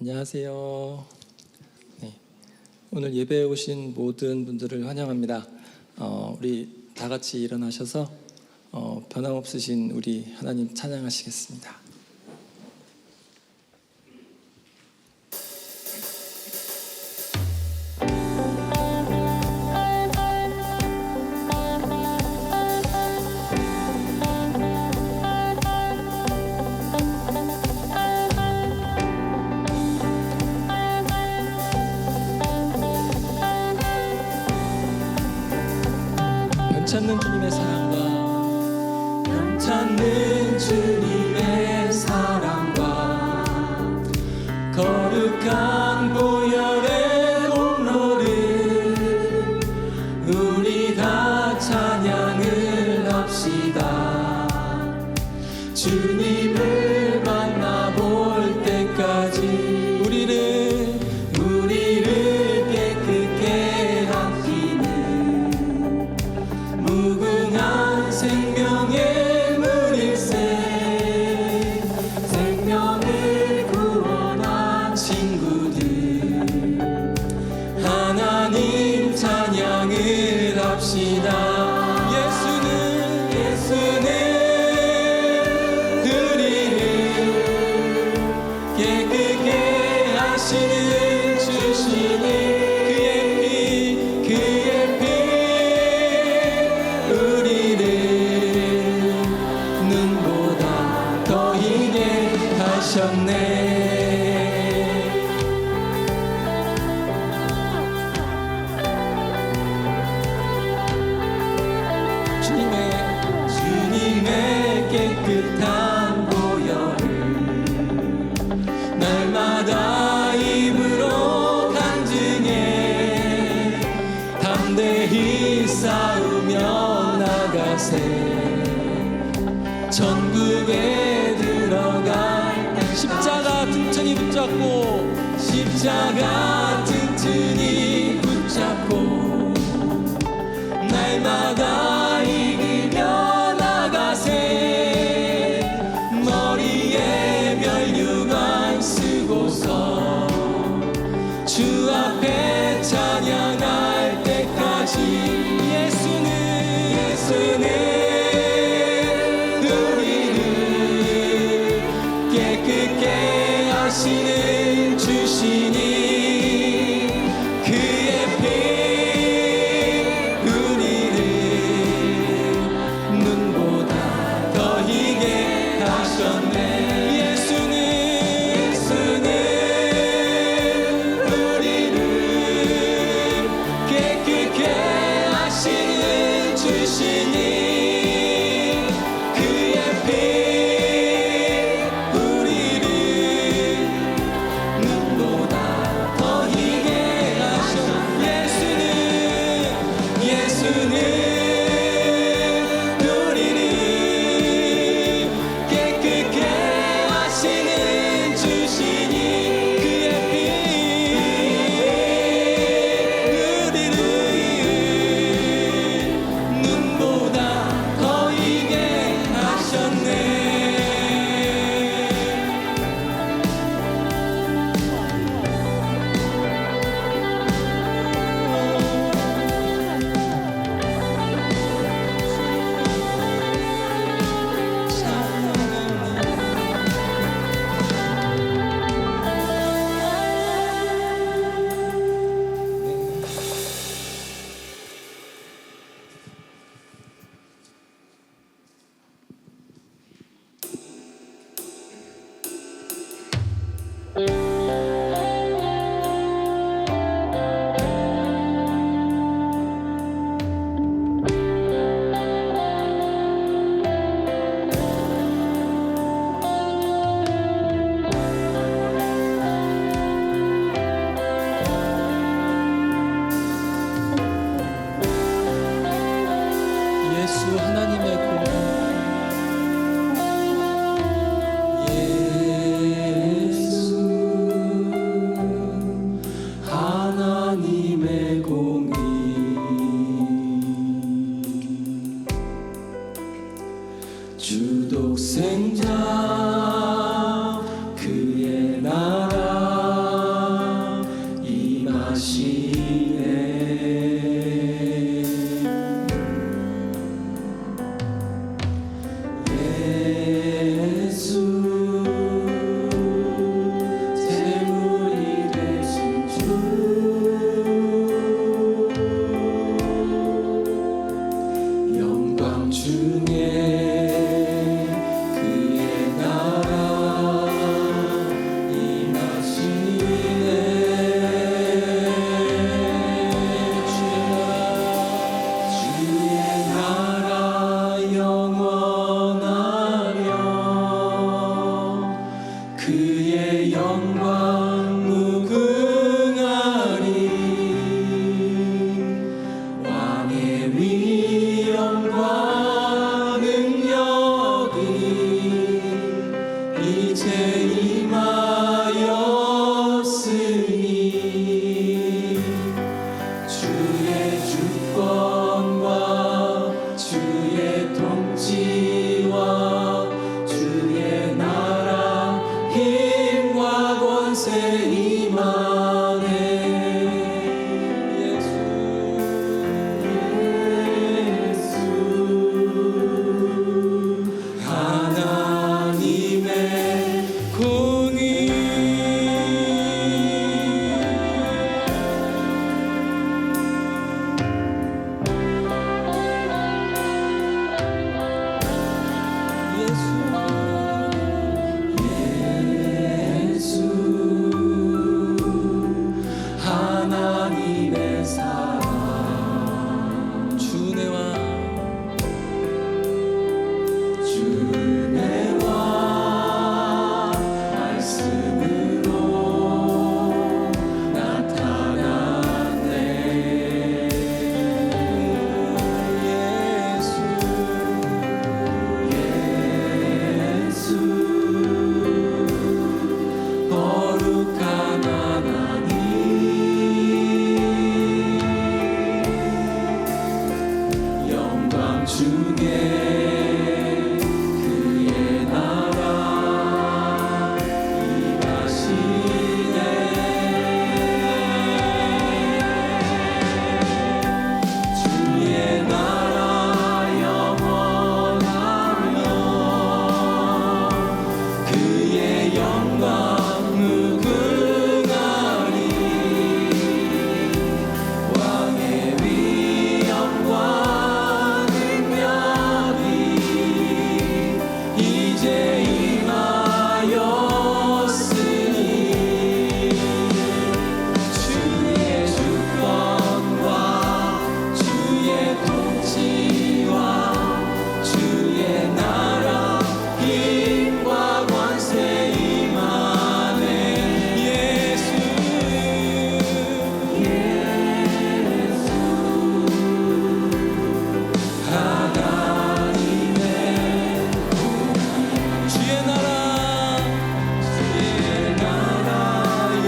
안녕하세요. 네, 오늘 예배에 오신 모든 분들을 환영합니다. 우리 다 같이 일어나셔서 변함없으신 우리 하나님 찬양하시겠습니다. 변찮는 주님의 사랑과 변찮는 주님의 사랑과 거룩한 보혈의 공로를 우리 다 찬양을 합시다. 주님을 만나볼 때까지 우리를 깨끗게 함기는 무궁한 생명의 물일세. 생명을 구원한 친구들 하나님 찬양을 합시다. 예수는 우리를 깨끗게 하시는 주시니 그의 피 우리를 눈보다 더 희게 하셨네. 주님의 깨끗한 보혈을 날마다 입으로 간증해 담대히 싸우며 나가세. 천국에 들어갈 십자가 튼튼히 붙잡고 십자가 튼튼히 붙잡고 날마다 이기며 나가세. 머리에 면류관 쓰고서 주 앞에 찬양할 때까지 예수는 우리를 깨끗게 하시는 주시니 그의 피 우리를 눈보다 더 희게 하셨네. 예수는 우리를 깨끗게 하시는 주시니 그의 피 우리를 눈보다 더 희게 하셨네. 예수는 우리를 깨끗게 하시는 주시니 그의 피 우리를 눈보다 더 희게 하셨네. 예수 하나님의 공로 예수 권세 임하네. 하나님의 공의 하나님의 사랑 주내와 말씀으로 나타났네. 예수 거룩한 하나님 영광 중에 그의 나라 임하시네. 주의 나라 영원하며 그의 영광 무궁하리. 왕의 위엄과 능력이 이제 임하였으니 주의 주권과 주의 통치와 주의 나라 힘과 권세 임하네. 예수 하나님의 주의 나라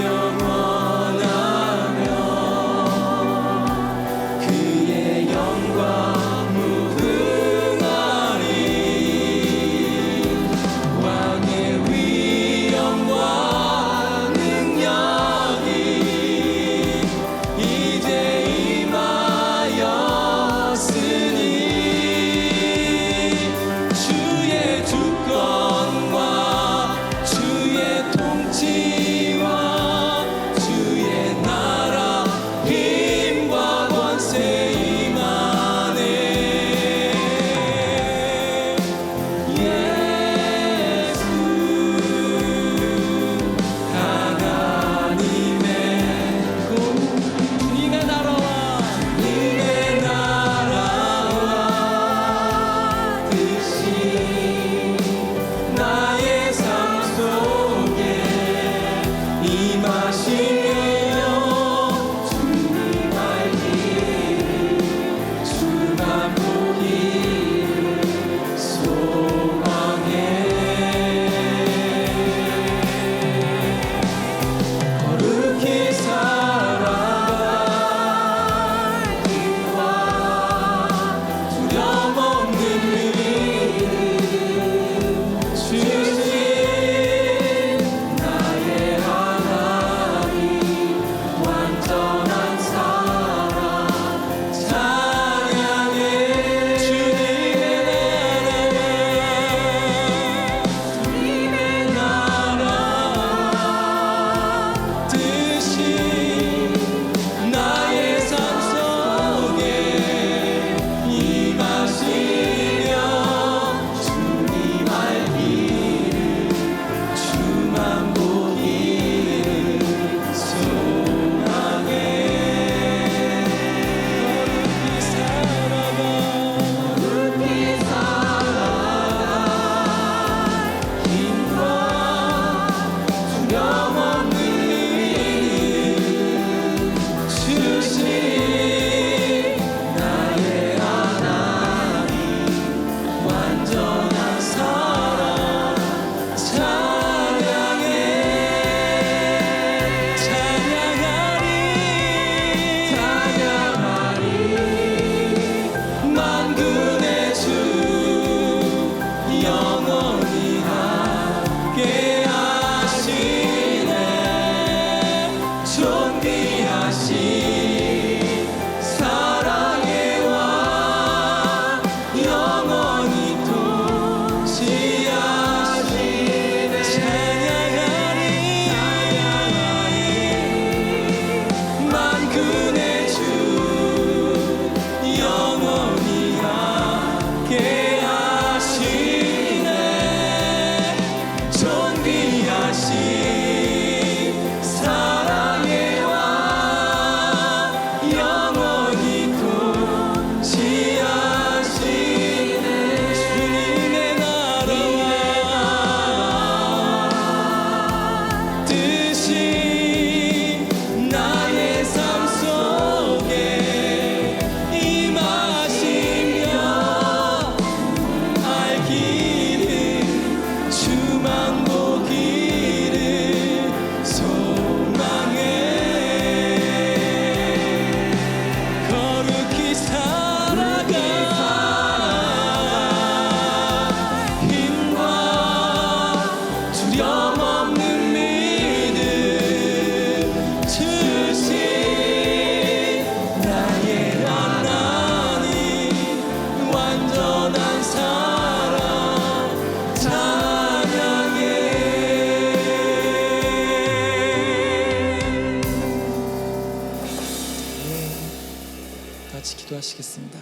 영원하며 그의 영광 무궁하리. 왕의 위엄과 능력이 이제 임하였으니 주의 주권과 주의 통치와 주의 나라 힘과 권세 임하네. 예수 하나님의 주님의 나라와 뜻이 나의 삶 속에 임하시며 주님 알기를 주만 보기를 소망해. 거룩히 살아갈 힘과 두려움 없는 믿음 주신 나의 하나님 같이 기도하시겠습니다.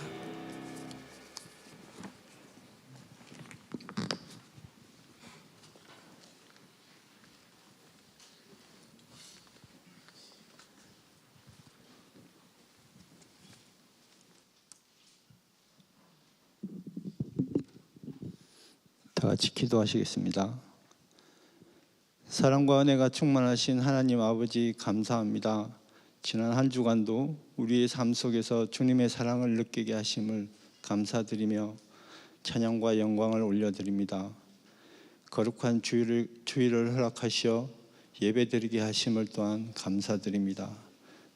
다 같이 기도하시겠습니다. 사랑과 은혜가 충만하신 하나님 아버지 감사합니다. 지난 한 주간도 우리의 삶 속에서 주님의 사랑을 느끼게 하심을 감사드리며 찬양과 영광을 올려드립니다. 거룩한 주일을 허락하시어 예배드리게 하심을 또한 감사드립니다.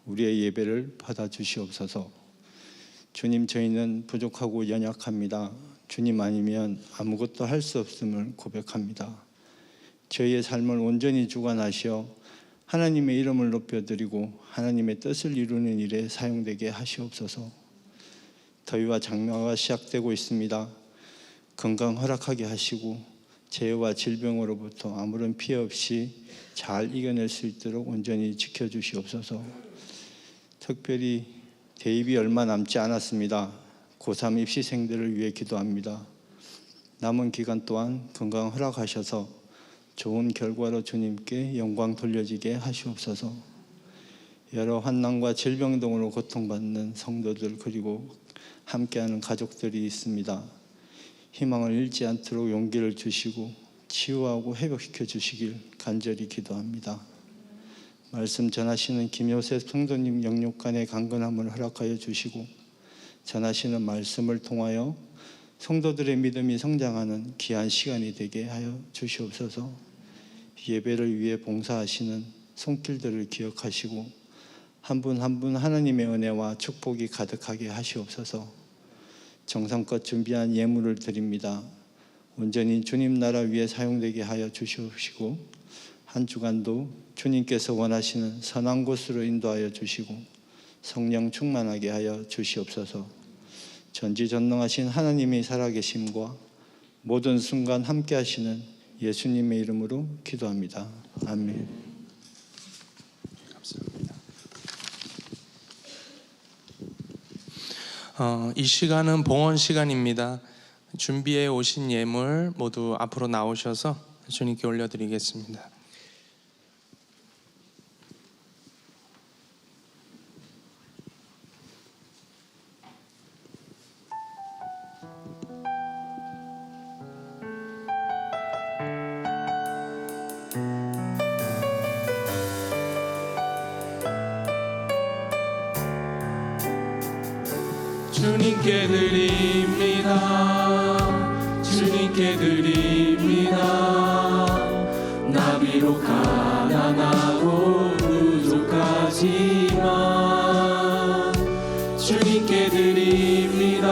우리의 예배를 받아주시옵소서. 주님, 저희는 부족하고 연약합니다. 주님 아니면 아무것도 할 수 없음을 고백합니다. 저희의 삶을 온전히 주관하시어 하나님의 이름을 높여드리고 하나님의 뜻을 이루는 일에 사용되게 하시옵소서. 더위와 장마가 시작되고 있습니다. 건강 허락하게 하시고 재해와 질병으로부터 아무런 피해 없이 잘 이겨낼 수 있도록 온전히 지켜주시옵소서. 특별히 대입이 얼마 남지 않았습니다. 고3 입시생들을 위해 기도합니다. 남은 기간 동안 건강 허락하셔서 좋은 결과로 주님께 영광 돌려지게 하시옵소서. 여러 환난과 질병 등으로 고통받는 성도들 그리고 함께하는 가족들이 있습니다. 희망을 잃지 않도록 용기를 주시고 치유하고 회복시켜 주시길 간절히 기도합니다. 말씀 전하시는 김요셉 성도님 영육간의 강건함을 허락하여 주시고 전하시는 말씀을 통하여 성도들의 믿음이 성장하는 귀한 시간이 되게 하여 주시옵소서. 예배를 위해 봉사하시는 손길들을 기억하시고 한 분 한 분 하나님의 은혜와 축복이 가득하게 하시옵소서. 정성껏 준비한 예물을 드립니다. 온전히 주님 나라 위에 사용되게 하여 주시옵시고 한 주간도 주님께서 원하시는 선한 곳으로 인도하여 주시고 성령 충만하게 하여 주시옵소서. 전지전능하신 하나님의 살아계심과 모든 순간 함께 하시는 예수님의 이름으로 기도합니다. 아멘. 감사합니다. 이 시간은 봉헌 시간입니다. 준비해 오신 예물 모두 앞으로 나오셔서 주님께 올려드리겠습니다. 주님께 드립니다. 주님께 드립니다. 나 비록 가난하고 부족하지만 주님께 드립니다.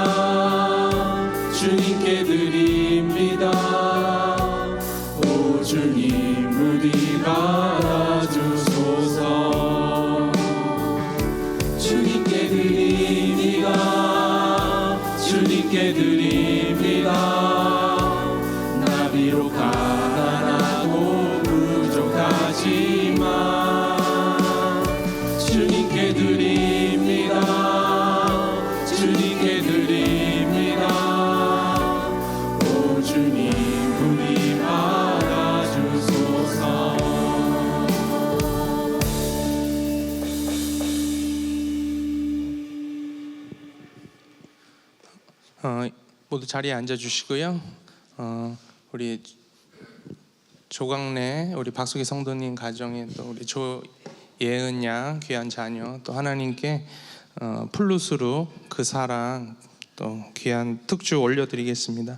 주님께 드립니다. 오 주님 부디 받아주소서. 주님께 드립니다. 주님께 드립니다. 나 비록 가난하고 부족하지만 주님께 드립니다. 주님께 드립니다. 오 주님 부디 받아주소서. 모두 자리에 앉아 주시고요. 우리 조강래 우리 박수기 성도님 가정에 또 우리 조예은 양 귀한 자녀 또 하나님께 플루스로 그 사랑 또 귀한 특주 올려드리겠습니다.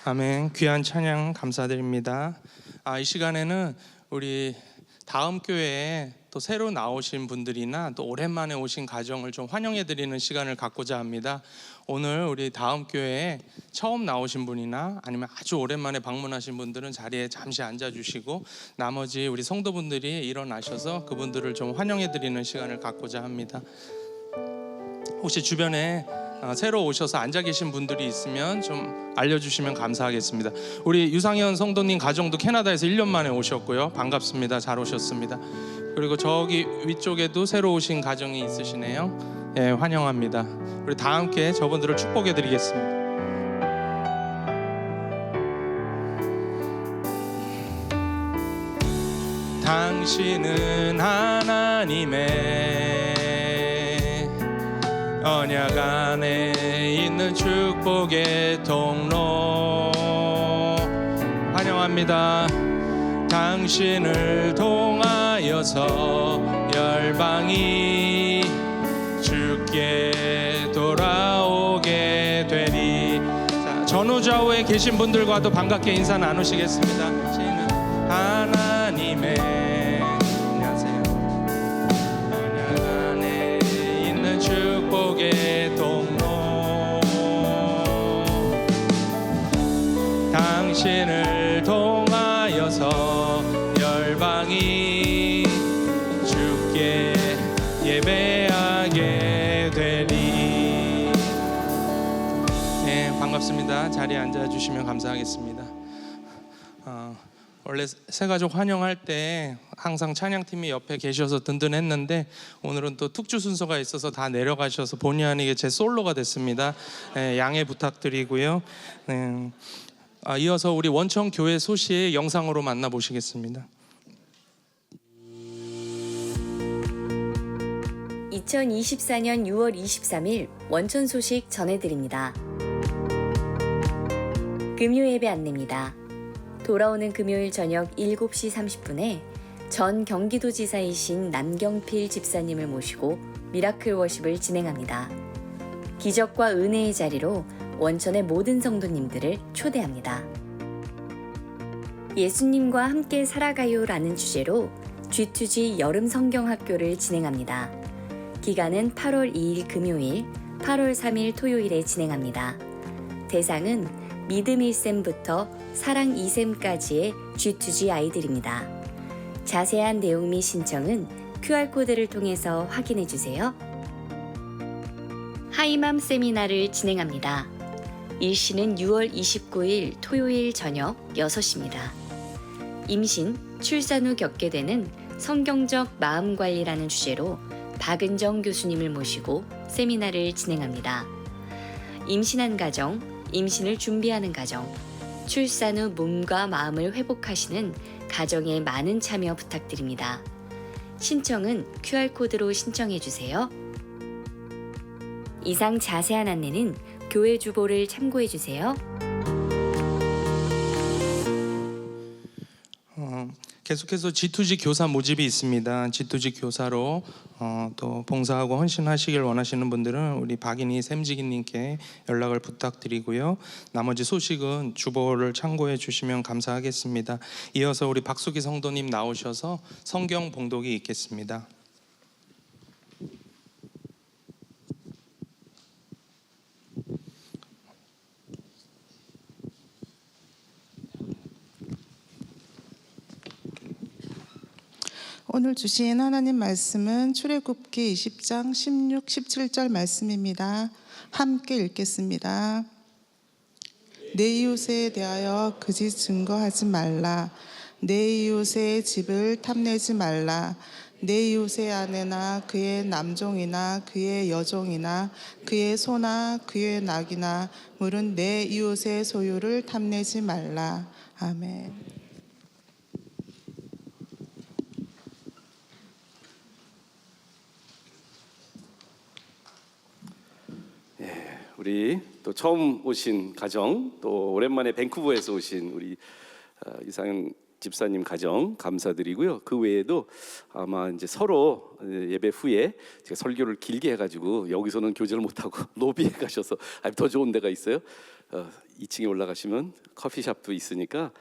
아멘. 귀한 찬양 감사드립니다. 이 시간에는 우리 다음 교회에 또 새로 나오신 분들이나 또 오랜만에 오신 가정을 좀 환영해 드리는 시간을 갖고자 합니다. 오늘 우리 다음 교회에 처음 나오신 분이나 아니면 아주 오랜만에 방문하신 분들은 자리에 잠시 앉아 주시고, 나머지 우리 성도분들이 일어나셔서 그분들을 좀 환영해 드리는 시간을 갖고자 합니다. 혹시 주변에 새로 오셔서 앉아 계신 분들이 있으면 좀 알려주시면 감사하겠습니다. 우리 유상현 성도님 가정도 캐나다에서 1년 만에 오셨고요. 반갑습니다. 잘 오셨습니다. 그리고 저기 위쪽에도 새로 오신 가정이 있으시네요. 예, 환영합니다. 우리 다 함께 저분들을 축복해 드리겠습니다. 당신은 하나님의 언약 안에 있는 축복의 통로, 환영합니다. 당신을 통하여서 열방이 주께 돌아오게 되리. 자, 전후좌우에 계신 분들과도 반갑게 인사 나누시겠습니다. 당신은 하나님의 축복의 통로, 당신을 통하여서 열방이 주께 예배하게 되리. 네, 반갑습니다. 자리에 앉아주시면 감사하겠습니다. 원래 새가족 환영할 때 항상 찬양팀이 옆에 계셔서 든든했는데, 오늘은 또 특주 순서가 있어서 다 내려가셔서 본의 아니게 제 솔로가 됐습니다. 양해 부탁드리고요. 이어서 우리 원천 교회 소식 영상으로 만나보시겠습니다. 2024년 6월 23일 원천 소식 전해드립니다. 금요 예배 안내입니다. 돌아오는 금요일 저녁 7시 30분에 전 경기도지사이신 남경필 집사님을 모시고 미라클 워십을 진행합니다. 기적과 은혜의 자리로 원천의 모든 성도님들을 초대합니다. 예수님과 함께 살아가요라는 주제로 G2G 여름 성경학교를 진행합니다. 기간은 8월 2일 금요일, 8월 3일 토요일에 진행합니다. 대상은 믿음 1셈부터 사랑 2셈까지의 G2G 아이들입니다. 자세한 내용 및 신청은 QR코드를 통해서 확인해 주세요. 하이맘 세미나를 진행합니다. 일시는 6월 29일 토요일 저녁 6시입니다. 임신, 출산 후 겪게 되는 성경적 마음관리라는 주제로 박은정 교수님을 모시고 세미나를 진행합니다. 임신한 가정, 임신을 준비하는 가정, 출산 후 몸과 마음을 회복하시는 가정에 많은 참여 부탁드립니다. 신청은 QR코드로 신청해 주세요. 이상 자세한 안내는 교회 주보를 참고해 주세요. 계속해서 G2G 교사 모집이 있습니다. G2G 교사로 또 봉사하고 헌신하시길 원하시는 분들은 우리 박인희 샘지기님께 연락을 부탁드리고요. 나머지 소식은 주보를 참고해 주시면 감사하겠습니다. 이어서 우리 박수기 성도님 나오셔서 성경 봉독이 있겠습니다. 오늘 주신 하나님 말씀은 출애굽기 20장 16, 17절 말씀입니다. 함께 읽겠습니다. 내 이웃에 대하여 거짓 증거하지 말라. 내 이웃의 집을 탐내지 말라. 내 이웃의 아내나 그의 남종이나 그의 여종이나 그의 소나 그의 낙이나 물은 내 이웃의 소유를 탐내지 말라. 아멘. 우리 또 처음 오신 가정, 또 오랜만에 밴쿠버에서 오신 우리 이상현 집사님 가정 감사드리고요. 그 외에도 아마 이제 서로 예배 후에 제가 설교를 길게 해가지고 여기서는 교제를 못하고 로비에 가셔서 더 좋은 데가 있어요. 2층에 올라가시면 커피숍도 있으니까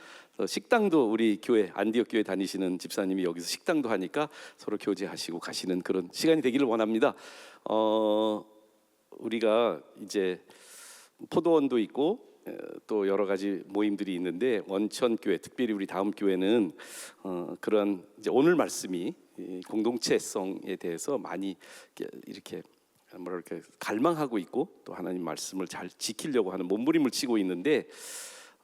식당도 우리 교회 안디옥 교회 다니시는 집사님이 여기서 식당도 하니까 서로 교제하시고 가시는 그런 시간이 되기를 원합니다. 우리가 이제 포도원도 있고 또 여러 가지 모임들이 있는데 원천교회 특별히 우리 다음 교회는 그런 이제 오늘 말씀이 공동체성에 대해서 많이 이렇게 뭐랄까 갈망하고 있고 또 하나님 말씀을 잘 지키려고 하는 몸부림을 치고 있는데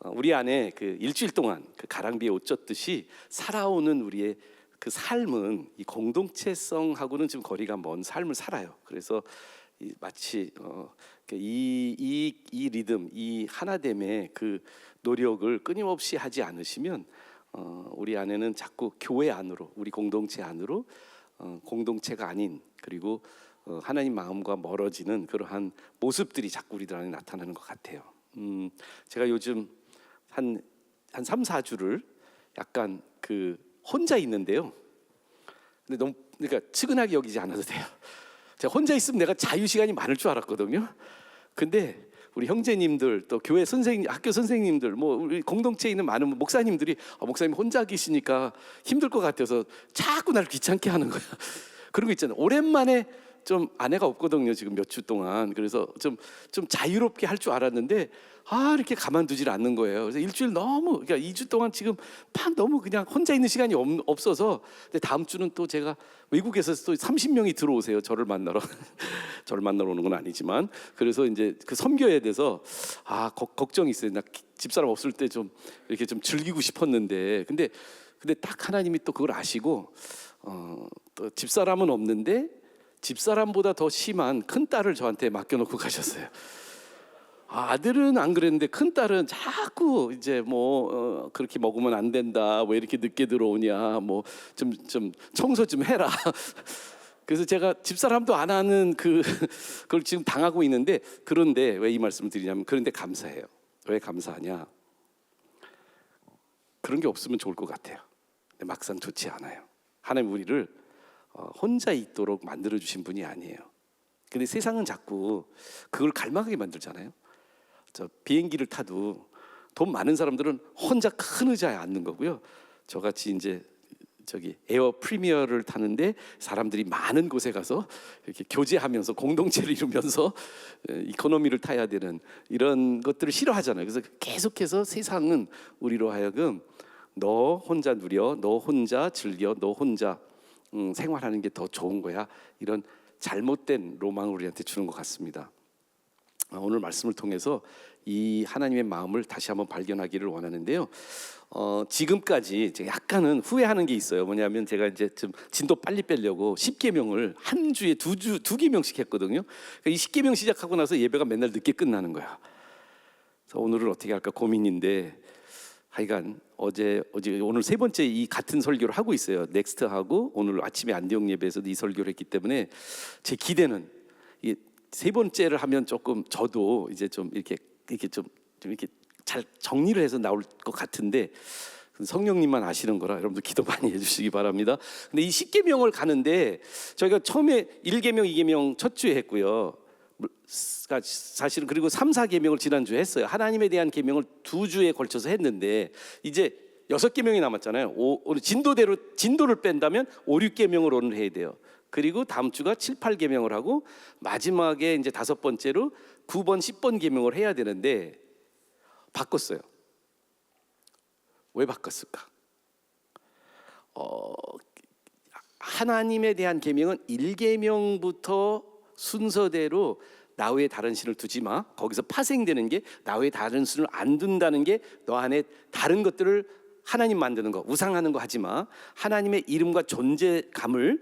우리 안에 그 일주일 동안 그 가랑비에 옷 젖듯이 살아오는 우리의 그 삶은 이 공동체성하고는 좀 거리가 먼 삶을 살아요. 그래서 마치 이 리듬, 이 하나됨의 그 노력을 끊임없이 하지 않으시면 우리 안에는 자꾸 교회 안으로, 우리 공동체 안으로 공동체가 아닌 그리고 하나님 마음과 멀어지는 그러한 모습들이 자꾸 우리들 안에 나타나는 것 같아요. 제가 요즘 한 3, 4주를 약간 그 혼자 있는데요. 근데 너무 그러니까 측은하게 여기지 않아도 돼요. 제가 혼자 있으면 내가 자유 시간이 많을 줄 알았거든요. 근데 우리 형제님들 또 교회 선생님, 학교 선생님들, 뭐 우리 공동체에 있는 많은 목사님들이 목사님 혼자 계시니까 힘들 것 같아서 자꾸 나를 귀찮게 하는 거야. 그런 거 있잖아요. 오랜만에 좀 아내가 없거든요. 지금 몇 주 동안. 그래서 좀 자유롭게 할 줄 알았는데 이렇게 가만두질 않는 거예요. 그래서 일주일 너무 그러니까 2주 동안 지금 너무 그냥 혼자 있는 시간이 없어서 근데 다음 주는 또 제가 외국에서 또 30명이 들어오세요. 저를 만나러. 저를 만나러 오는 건 아니지만 그래서 이제 그 선교에 대해서 걱정이 있어요. 나 집사람 없을 때 좀 이렇게 좀 즐기고 싶었는데 근데 딱 하나님이 또 그걸 아시고 또 집사람은 없는데 집사람보다 더 심한 큰 딸을 저한테 맡겨놓고 가셨어요. 아들은 안 그랬는데 큰 딸은 자꾸 이제 뭐 그렇게 먹으면 안 된다. 왜 이렇게 늦게 들어오냐. 뭐 좀 청소 좀 해라. 그래서 제가 집사람도 안 하는 그걸 지금 당하고 있는데 그런데 왜 이 말씀을 드리냐면 그런데 감사해요. 왜 감사하냐? 그런 게 없으면 좋을 것 같아요. 근데 막상 좋지 않아요. 하나님 우리를 혼자 있도록 만들어 주신 분이 아니에요. 근데 세상은 자꾸 그걸 갈망하게 만들잖아요. 저 비행기를 타도 돈 많은 사람들은 혼자 큰 의자에 앉는 거고요. 저같이 이제 저기 에어 프리미어를 타는데 사람들이 많은 곳에 가서 이렇게 교제하면서 공동체를 이루면서 이코노미를 타야 되는 이런 것들을 싫어하잖아요. 그래서 계속해서 세상은 우리로 하여금 너 혼자 누려, 너 혼자 즐겨, 너 혼자 생활하는 게 더 좋은 거야. 이런 잘못된 로망을 우리한테 주는 것 같습니다. 오늘 말씀을 통해서 이 하나님의 마음을 다시 한번 발견하기를 원하는데요. 지금까지 제가 약간은 후회하는 게 있어요. 뭐냐면 제가 이제 좀 진도 빨리 빼려고 10계명을 한 주에 두 계명씩 했거든요. 그러니까 이 10계명 시작하고 나서 예배가 맨날 늦게 끝나는 거야. 그래서 오늘은 어떻게 할까 고민인데 하여간 어제 오늘 세 번째 이 같은 설교를 하고 있어요. 넥스트 하고 오늘 아침에 안디옥 예배에서도 이 설교를 했기 때문에 제 기대는 이 세 번째를 하면 조금 저도 이제 좀 이렇게 잘 정리를 해서 나올 것 같은데 성령님만 아시는 거라 여러분들 기도 많이 해주시기 바랍니다. 근데 이 10계명을 가는데 저희가 처음에 1계명, 2계명 첫 주에 했고요. 사실은 그리고 3, 4계명을 지난주에 했어요. 하나님에 대한 계명을 2주에 걸쳐서 했는데 이제 6계명이 남았잖아요. 오늘 진도를 뺀다면 5, 6계명을 오늘 해야 돼요. 그리고 다음 주가 7, 8계명을 하고 마지막에 이제 5번째로 9번, 10번 계명을 해야 되는데 바꿨어요. 왜 바꿨을까? 하나님에 대한 계명은 1계명부터 순서대로 나 외에 다른 신을 두지 마. 거기서 파생되는 게 나 외에 다른 신을 안 둔다는 게 너 안에 다른 것들을 하나님 만드는 거, 우상하는 거 하지 마. 하나님의 이름과 존재감을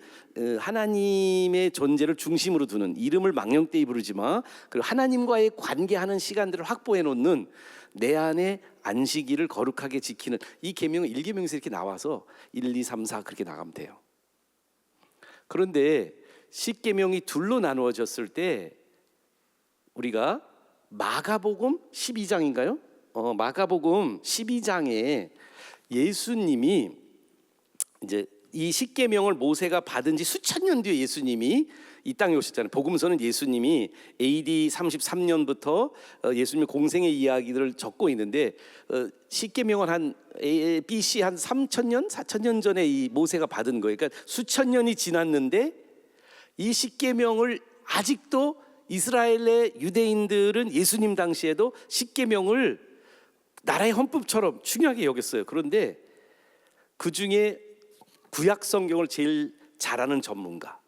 하나님의 존재를 중심으로 두는 이름을 망령되이 부르지 마. 그리고 하나님과의 관계하는 시간들을 확보해 놓는 내 안에 안식일을 거룩하게 지키는 이 계명은 1계명에서 이렇게 나와서 1, 2, 3, 4 그렇게 나가면 돼요. 그런데 10계명이 둘로 나누어졌을 때 우리가 마가복음 12장인가요? 마가복음 12장에 예수님이 이제 이 십계명을 모세가 받은 지 수천 년 뒤에 예수님이 이 땅에 오셨잖아요. 복음서는 예수님이 AD 33년부터 예수님의 공생의 이야기들을 적고 있는데 십계명은 한 BC 한 3,000년, 4,000년 전에 이 모세가 받은 거예요. 그러니까 수천 년이 지났는데 이 십계명을 아직도 이스라엘의 유대인들은 예수님 당시에도 십계명을 나라의 헌법처럼 중요하게 여겼어요. 그런데 그 중에 구약 성경을 제일 잘하는 전문가,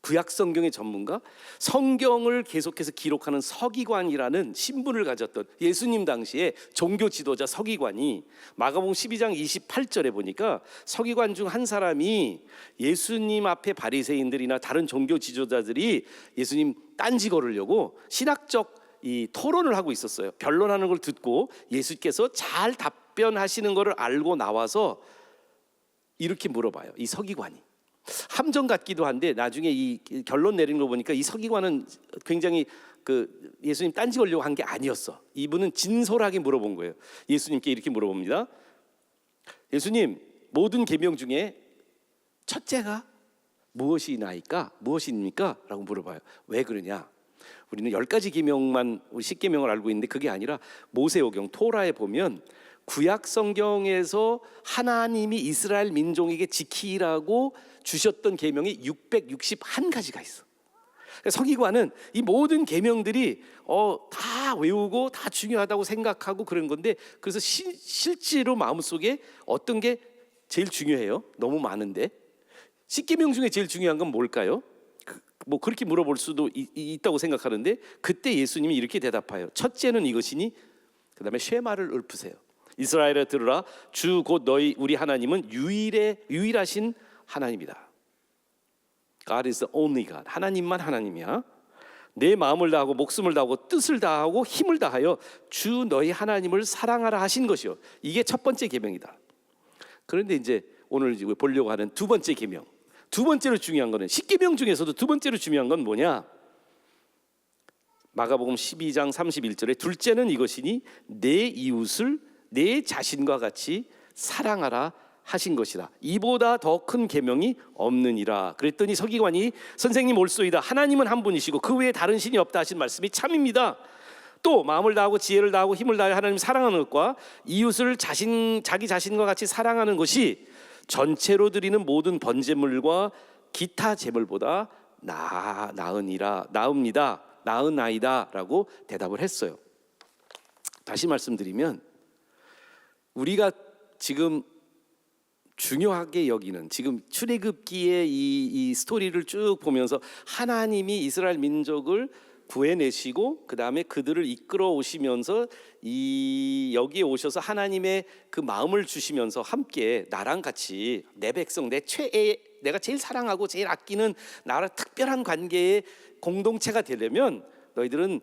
구약 성경의 전문가, 성경을 계속해서 기록하는 서기관이라는 신분을 가졌던 예수님 당시에 종교 지도자 서기관이 마가복음 12장 28절에 보니까 서기관 중 한 사람이 예수님 앞에 바리새인들이나 다른 종교 지도자들이 예수님 딴지 걸으려고 신학적 이 토론을 하고 있었어요. 변론하는 걸 듣고 예수께서 잘 답변하시는 것을 알고 나와서 이렇게 물어봐요. 이 서기관이 함정 같기도 한데 나중에 이 결론 내리는 거 보니까 이 서기관은 굉장히 그 예수님 딴지 걸려고 한 게 아니었어. 이분은 진솔하게 물어본 거예요. 예수님께 이렇게 물어봅니다. 예수님, 모든 계명 중에 첫째가 무엇이나이까? 무엇입니까? 라고 물어봐요. 왜 그러냐? 우리는 10가지 계명만, 우리 10계명을 알고 있는데 그게 아니라 모세오경 토라에 보면 구약 성경에서 하나님이 이스라엘 민족에게 지키라고 주셨던 계명이 661가지가 있어. 서기관은 이 모든 계명들이 다 외우고 다 중요하다고 생각하고 그런 건데, 그래서 실제로 마음속에 어떤 게 제일 중요해요? 너무 많은데 10계명 중에 제일 중요한 건 뭘까요? 뭐 그렇게 물어볼 수도 있다고 생각하는데 그때 예수님이 이렇게 대답해요. 첫째는 이것이니 그 다음에 쉐마를 읊으세요. 이스라엘에 들으라, 주 곧 너희 우리 하나님은 유일하신 하나님이다. God is the only God. 하나님만 하나님이야. 내 마음을 다하고 목숨을 다하고 뜻을 다하고 힘을 다하여 주 너희 하나님을 사랑하라 하신 것이요. 이게 첫 번째 계명이다. 그런데 이제 오늘 보려고 하는 두 번째 계명, 두 번째로 중요한 거는 10계명 중에서도 두 번째로 중요한 건 뭐냐? 마가복음 12장 31절에 둘째는 이것이니 내 이웃을 내 자신과 같이 사랑하라 하신 것이라. 이보다 더 큰 계명이 없느니라. 그랬더니 서기관이 선생님 옳소이다. 하나님은 한 분이시고 그 외에 다른 신이 없다 하신 말씀이 참입니다. 또 마음을 다하고 지혜를 다하고 힘을 다하여 하나님 사랑하는 것과 이웃을 자기 자신과 같이 사랑하는 것이 전체로 드리는 모든 번제물과 기타 제물보다 나으나이다라고 대답을 했어요. 다시 말씀드리면 우리가 지금 중요하게 여기는, 지금 출애굽기의 이 스토리를 쭉 보면서 하나님이 이스라엘 민족을 구해내시고 그 다음에 그들을 이끌어 오시면서 여기에 오셔서 하나님의 그 마음을 주시면서 함께 나랑 같이 내 백성, 내가 제일 사랑하고 제일 아끼는 나라 특별한 관계의 공동체가 되려면 너희들은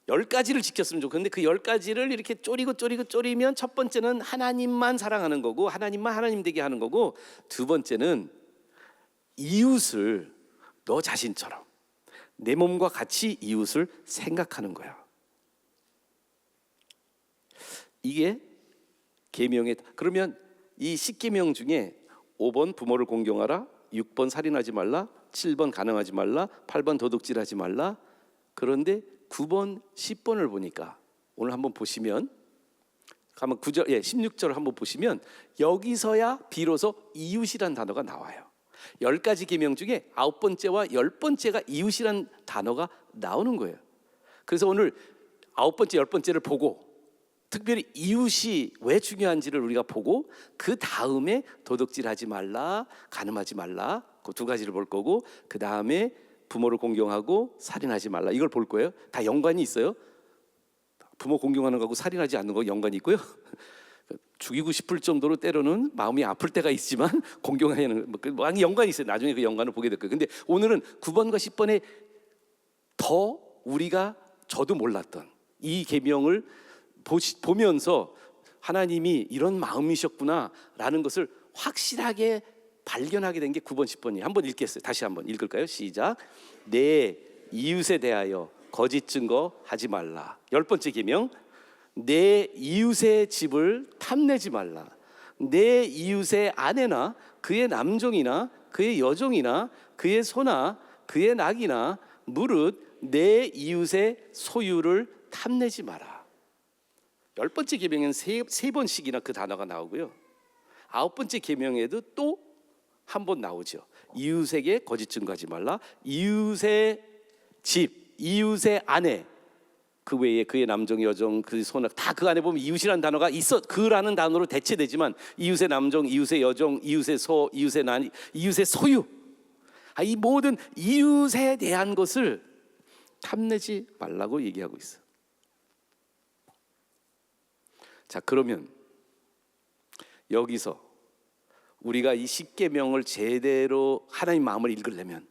10가지를 지켰으면 좋겠는데 그 10가지를 이렇게 쪼리면 첫 번째는 하나님만 사랑하는 거고 하나님만 하나님 되게 하는 거고, 두 번째는 이웃을 너 자신처럼 내 몸과 같이 이웃을 생각하는 거야. 이게 계명의. 그러면 이 10계명 중에 5번 부모를 공경하라, 6번 살인하지 말라, 7번 간음하지 말라, 8번 도둑질하지 말라. 그런데 9번, 10번을 보니까 오늘 한번 보시면 16절을 한번 보시면 여기서야 비로소 이웃이란 단어가 나와요. 10가지 계명 중에 9번째와 10번째가 이웃이란 단어가 나오는 거예요. 그래서 오늘 9번째, 10번째를 보고 특별히 이웃이 왜 중요한지를 우리가 보고 그 다음에 도둑질하지 말라, 간음하지 말라, 그 두 가지를 볼 거고 그 다음에 부모를 공경하고 살인하지 말라, 이걸 볼 거예요. 다 연관이 있어요. 부모 공경하는 거하고 살인하지 않는 거 연관이 있고요. 죽이고 싶을 정도로 때로는 마음이 아플 때가 있지만 공경하는 많이 연관이 있어요. 나중에 그 연관을 보게 될 거예요. 근데 오늘은 9번과 10번에 더 우리가 저도 몰랐던 이 계명을 보면서 하나님이 이런 마음이셨구나라는 것을 확실하게 발견하게 된 게 9번, 10번이에요. 한번 읽겠어요. 다시 한번 읽을까요? 시작. 내 이웃에 대하여 거짓 증거 하지 말라. 10번째 계명, 내 이웃의 집을 탐내지 말라. 내 이웃의 아내나 그의 남종이나 그의 여종이나 그의 소나 그의 낙이나 무릇 내 이웃의 소유를 탐내지 마라. 10번째 계명에는 세 번씩이나 그 단어가 나오고요. 9번째 계명에도 또 한 번 나오죠. 이웃에게 거짓 증거하지 말라. 이웃의 집, 이웃의 아내, 그 외에 그의 남종, 여종, 그의 소나 다 그 안에 보면 이웃이라는 단어가 있어. 그라는 단어로 대체되지만 이웃의 남종, 이웃의 여종, 이웃의 소, 이웃의 난, 이웃의 소유, 이 모든 이웃에 대한 것을 탐내지 말라고 얘기하고 있어. 자, 그러면 여기서 우리가 이 십계명을 제대로 하나님 마음을 읽으려면,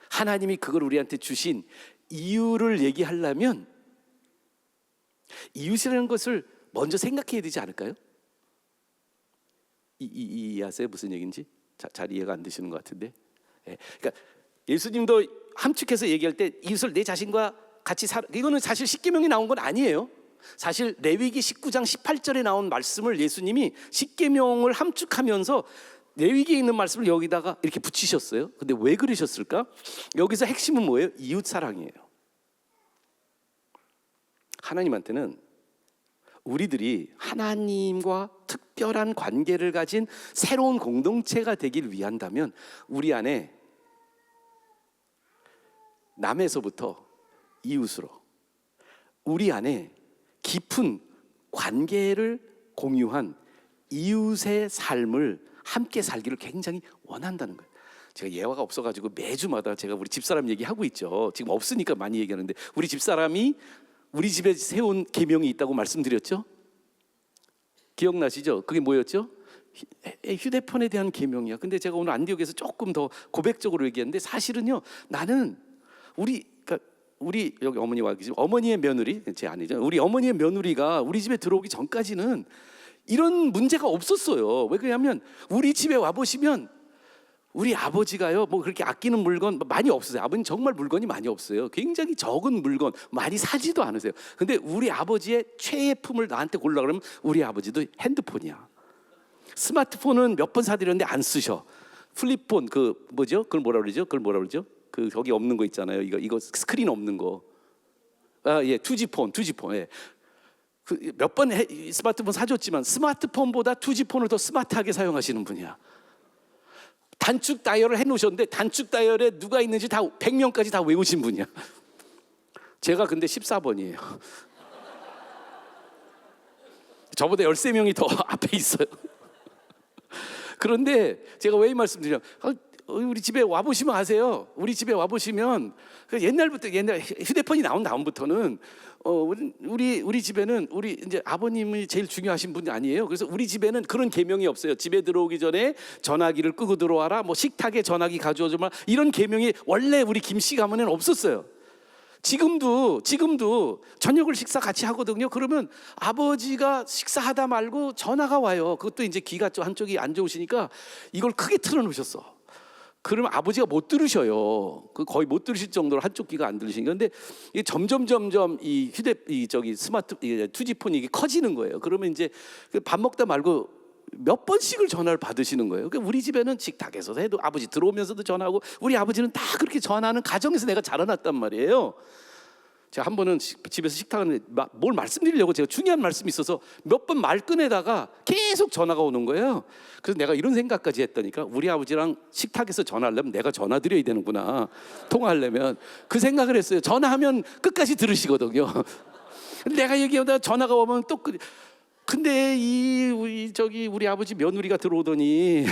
하나님이 그걸 우리한테 주신 이유를 얘기하려면 이웃이라는 것을 먼저 생각해야 되지 않을까요? 이해하세요? 무슨 얘기인지? 잘 이해가 안 되시는 것 같은데. 그러니까 예수님도 함축해서 얘기할 때 이웃을 내 자신과 같이 살아, 이거는 사실 십계명이 나온 건 아니에요. 사실 레위기 19장 18절에 나온 말씀을 예수님이 십계명을 함축하면서 레위기에 있는 말씀을 여기다가 이렇게 붙이셨어요. 근데 왜 그러셨을까? 여기서 핵심은 뭐예요? 이웃 사랑이에요. 하나님한테는 우리들이 하나님과 특별한 관계를 가진 새로운 공동체가 되길 위한다면 우리 안에 남에서부터 이웃으로 우리 안에 깊은 관계를 공유한 이웃의 삶을 함께 살기를 굉장히 원한다는 거예요. 제가 예화가 없어가지고 매주마다 제가 우리 집사람 얘기하고 있죠. 지금 없으니까 많이 얘기하는데, 우리 집사람이 우리 집에 세운 계명이 있다고 말씀드렸죠. 기억나시죠? 그게 뭐였죠? 휴대폰에 대한 계명이야. 근데 제가 오늘 안디옥에서 조금 더 고백적으로 얘기했는데, 사실은요, 나는 우리 여기 어머니와 계시죠. 어머니의 며느리, 제 아내죠. 우리 어머니의 며느리가 우리 집에 들어오기 전까지는 이런 문제가 없었어요. 왜 그러냐면 우리 집에 와 보시면 우리 아버지가요, 뭐 그렇게 아끼는 물건 많이 없으세요. 아버님 정말 물건이 많이 없어요. 굉장히 적은 물건, 많이 사지도 않으세요. 근데 우리 아버지의 최애 품을 나한테 골라 그러면 우리 아버지도 핸드폰이야. 스마트폰은 몇 번 사드렸는데 안 쓰셔. 플립폰, 그 뭐죠? 그걸 뭐라 그러죠? 그 거기 없는 거 있잖아요. 이거 스크린 없는 거. 예, 투지폰. 예. 그 몇 번 스마트폰 사줬지만 스마트폰보다 투지폰을 더 스마트하게 사용하시는 분이야. 단축 다이얼을 해놓으셨는데 단축 다이얼에 누가 있는지 다 100명까지 다 외우신 분이야. 제가 근데 14번이에요. 저보다 13명이 더 앞에 있어요. 그런데 제가 왜 이 말씀드리냐면, 우리 집에 와보시면 아세요. 우리 집에 와보시면 옛날 휴대폰이 나온 다음부터는 우리 집에는 우리 이제 아버님이 제일 중요하신 분이 아니에요. 그래서 우리 집에는 그런 계명이 없어요. 집에 들어오기 전에 전화기를 끄고 들어와라, 뭐 식탁에 전화기 가져오지 마, 이런 계명이 원래 우리 김씨 가문에는 없었어요. 지금도 저녁을 식사 같이 하거든요. 그러면 아버지가 식사하다 말고 전화가 와요. 그것도 이제 귀가 한쪽이 안 좋으시니까 이걸 크게 틀어놓으셨어. 그러면 아버지가 못 들으셔요. 거의 못 들으실 정도로 한쪽 귀가 안 들리시니까. 근데 이게 점점 이 스마트 투지폰이 이게 커지는 거예요. 그러면 이제 밥 먹다 말고 몇 번씩을 전화를 받으시는 거예요. 그러니까 우리 집에는 식탁에서 해도 아버지 들어오면서도 전화하고, 우리 아버지는 다 그렇게 전화하는 가정에서 내가 자라났단 말이에요. 제가 한 번은 집에서 식탁을 뭘 말씀드리려고 제가 중요한 말씀이 있어서 몇 번 말 꺼내다가 계속 전화가 오는 거예요. 그래서 내가 이런 생각까지 했다니까, 우리 아버지랑 식탁에서 전화하려면 내가 전화 드려야 되는구나, 통화하려면. 그 생각을 했어요. 전화하면 끝까지 들으시거든요. 내가 얘기하다가 전화가 오면 또 근데 우리 아버지 며느리가 들어오더니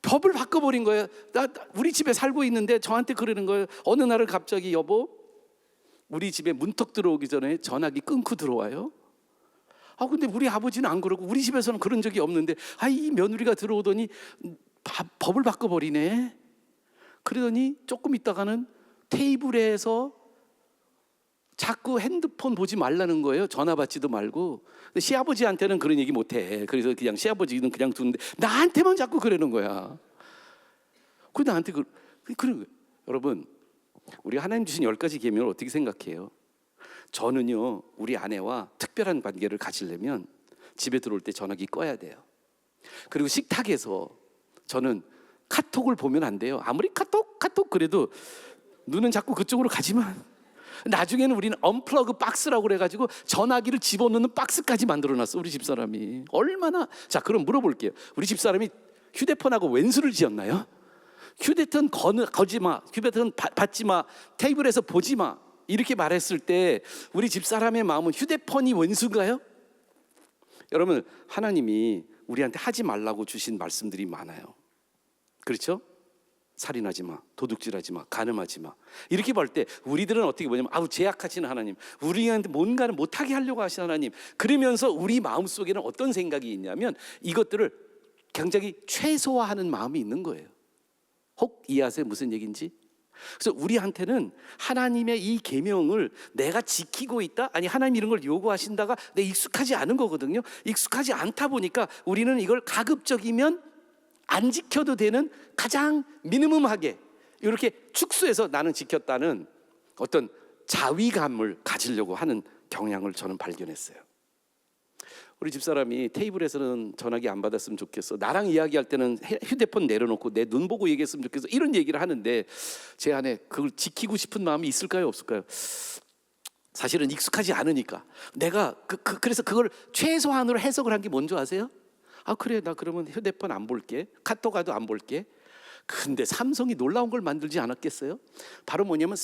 법을 바꿔버린 거예요. 우리 집에 살고 있는데 저한테 그러는 거예요. 어느 날을 갑자기, 여보, 우리 집에 문턱 들어오기 전에 전화기 끊고 들어와요. 근데 우리 아버지는 안 그러고 우리 집에서는 그런 적이 없는데, 이 며느리가 들어오더니 법을 바꿔버리네. 그러더니 조금 있다가는 테이블에서 자꾸 핸드폰 보지 말라는 거예요. 전화 받지도 말고. 근데 시아버지한테는 그런 얘기 못해. 그래서 그냥 시아버지는 그냥 두는데 나한테만 자꾸 그러는 거야. 그 나한테 그런 거예요. 여러분, 우리 하나님 주신 10가지 계명을 어떻게 생각해요? 저는요 우리 아내와 특별한 관계를 가지려면 집에 들어올 때 전화기 꺼야 돼요. 그리고 식탁에서 저는 카톡을 보면 안 돼요. 아무리 카톡 그래도 눈은 자꾸 그쪽으로 가지만 나중에는 우리는 언플러그 박스라고 그래가지고 전화기를 집어넣는 박스까지 만들어놨어 우리 집사람이. 얼마나. 자, 그럼 물어볼게요. 우리 집사람이 휴대폰하고 웬수를 지었나요? 휴대폰 거지 마, 휴대폰 받지 마, 테이블에서 보지 마 이렇게 말했을 때 우리 집사람의 마음은 휴대폰이 웬수인가요? 여러분, 하나님이 우리한테 하지 말라고 주신 말씀들이 많아요. 그렇죠? 살인하지 마, 도둑질하지 마, 간음하지 마. 이렇게 볼 때 우리들은 어떻게 보냐면 아우 제약하시는 하나님, 우리한테 뭔가를 못하게 하려고 하시는 하나님. 그러면서 우리 마음속에는 어떤 생각이 있냐면 이것들을 굉장히 최소화하는 마음이 있는 거예요. 혹 이해하세요? 무슨 얘기인지? 그래서 우리한테는 하나님의 이 계명을 내가 지키고 있다? 아니 하나님 이런 걸 요구하신다가 내 익숙하지 않은 거거든요. 익숙하지 않다 보니까 우리는 이걸 가급적이면 안 지켜도 되는 가장 미니멈하게 이렇게 축소해서 나는 지켰다는 어떤 자위감을 가지려고 하는 경향을 저는 발견했어요. 우리 집사람이 테이블에서는 전화기 안 받았으면 좋겠어, 나랑 이야기할 때는 휴대폰 내려놓고 내 눈 보고 얘기했으면 좋겠어, 이런 얘기를 하는데 제 안에 그걸 지키고 싶은 마음이 있을까요 없을까요? 사실은 익숙하지 않으니까 내가 그래서 그걸 최소한으로 해석을 한 게 뭔지 아세요? 아 그래 나 그러면 휴대폰 안 볼게, 카톡 와도 안 볼게. 근데 삼성이 놀라운 걸 만들지 않았겠어요? 바로 뭐냐면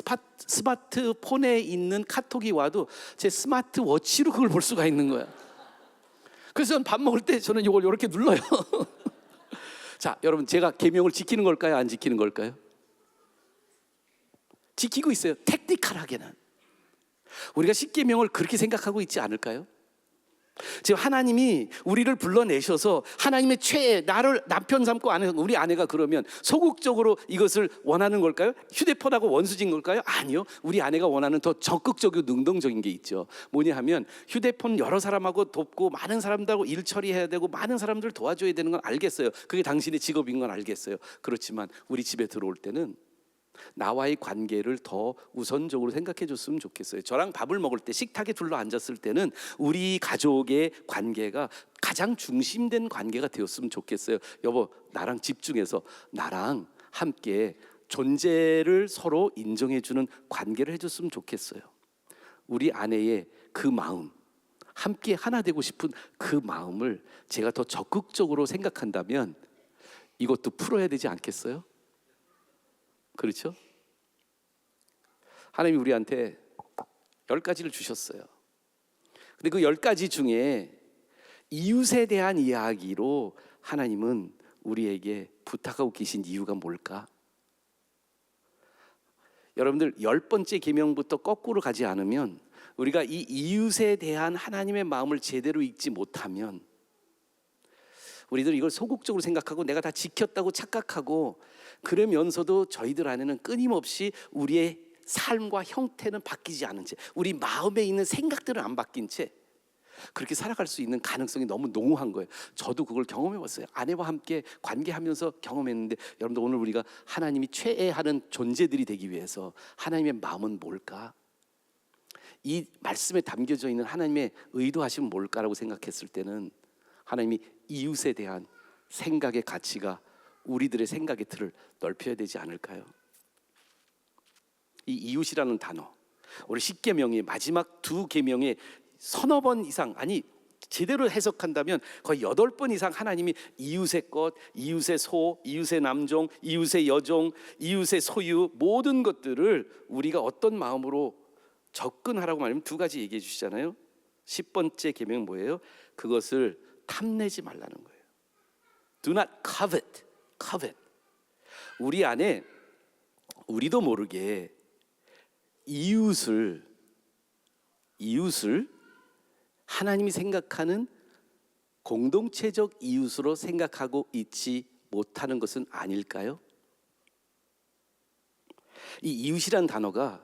스마트폰에 있는 카톡이 와도 제 스마트워치로 그걸 볼 수가 있는 거야. 그래서 밥 먹을 때 저는 이걸 이렇게 눌러요. 자, 여러분 제가 계명을 지키는 걸까요? 안 지키는 걸까요? 지키고 있어요. 테크니컬하게는. 우리가 십계명을 그렇게 생각하고 있지 않을까요? 지금 하나님이 우리를 불러내셔서 하나님의 최애 나를 남편 삼고 우리 아내가 그러면 소극적으로 이것을 원하는 걸까요? 휴대폰하고 원수진 걸까요? 아니요. 우리 아내가 원하는 더 적극적이고 능동적인 게 있죠. 뭐냐 하면 휴대폰 여러 사람하고 돕고 많은 사람들하고 일 처리해야 되고 많은 사람들 도와줘야 되는 건 알겠어요. 그게 당신의 직업인 건 알겠어요. 그렇지만 우리 집에 들어올 때는 나와의 관계를 더 우선적으로 생각해 줬으면 좋겠어요. 저랑 밥을 먹을 때 식탁에 둘러 앉았을 때는 우리 가족의 관계가 가장 중심된 관계가 되었으면 좋겠어요. 여보 나랑 집중해서 나랑 함께 존재를 서로 인정해 주는 관계를 해줬으면 좋겠어요. 우리 아내의 그 마음, 함께 하나 되고 싶은 그 마음을 제가 더 적극적으로 생각한다면 이것도 풀어야 되지 않겠어요? 그렇죠? 하나님이 우리한테 10가지를 주셨어요. 근데 그 10가지 중에 이웃에 대한 이야기로 하나님은 우리에게 부탁하고 계신 이유가 뭘까? 여러분들 10번째 계명부터 거꾸로 가지 않으면 우리가 이 이웃에 대한 하나님의 마음을 제대로 읽지 못하면 우리들 이걸 소극적으로 생각하고 내가 다 지켰다고 착각하고 그러면서도 저희들 안에는 끊임없이 우리의 삶과 형태는 바뀌지 않은 채 우리 마음에 있는 생각들은 안 바뀐 채 그렇게 살아갈 수 있는 가능성이 너무 농후한 거예요. 저도 그걸 경험해 봤어요. 아내와 함께 관계하면서 경험했는데 여러분들 오늘 우리가 하나님이 최애하는 존재들이 되기 위해서 하나님의 마음은 뭘까? 이 말씀에 담겨져 있는 하나님의 의도하심은 뭘까라고 생각했을 때는 하나님이 이웃에 대한 생각의 가치가 우리들의 생각의 틀을 넓혀야 되지 않을까요? 이 이웃이라는 단어, 우리 십계명의 마지막 두 계명의 서너 번 이상, 아니 제대로 해석한다면 거의 8번 이상 하나님이 이웃의 것, 이웃의 소, 이웃의 남종, 이웃의 여종, 이웃의 소유 모든 것들을 우리가 어떤 마음으로 접근하라고 말하면 2가지 얘기해 주시잖아요. 10번째 계명은 뭐예요? 그것을 탐내지 말라는 거예요. Do not covet. 우리 안에 우리도 모르게 이웃을 하나님이 생각하는 공동체적 이웃으로 생각하고 있지 못하는 것은 아닐까요? 이 이웃이란 단어가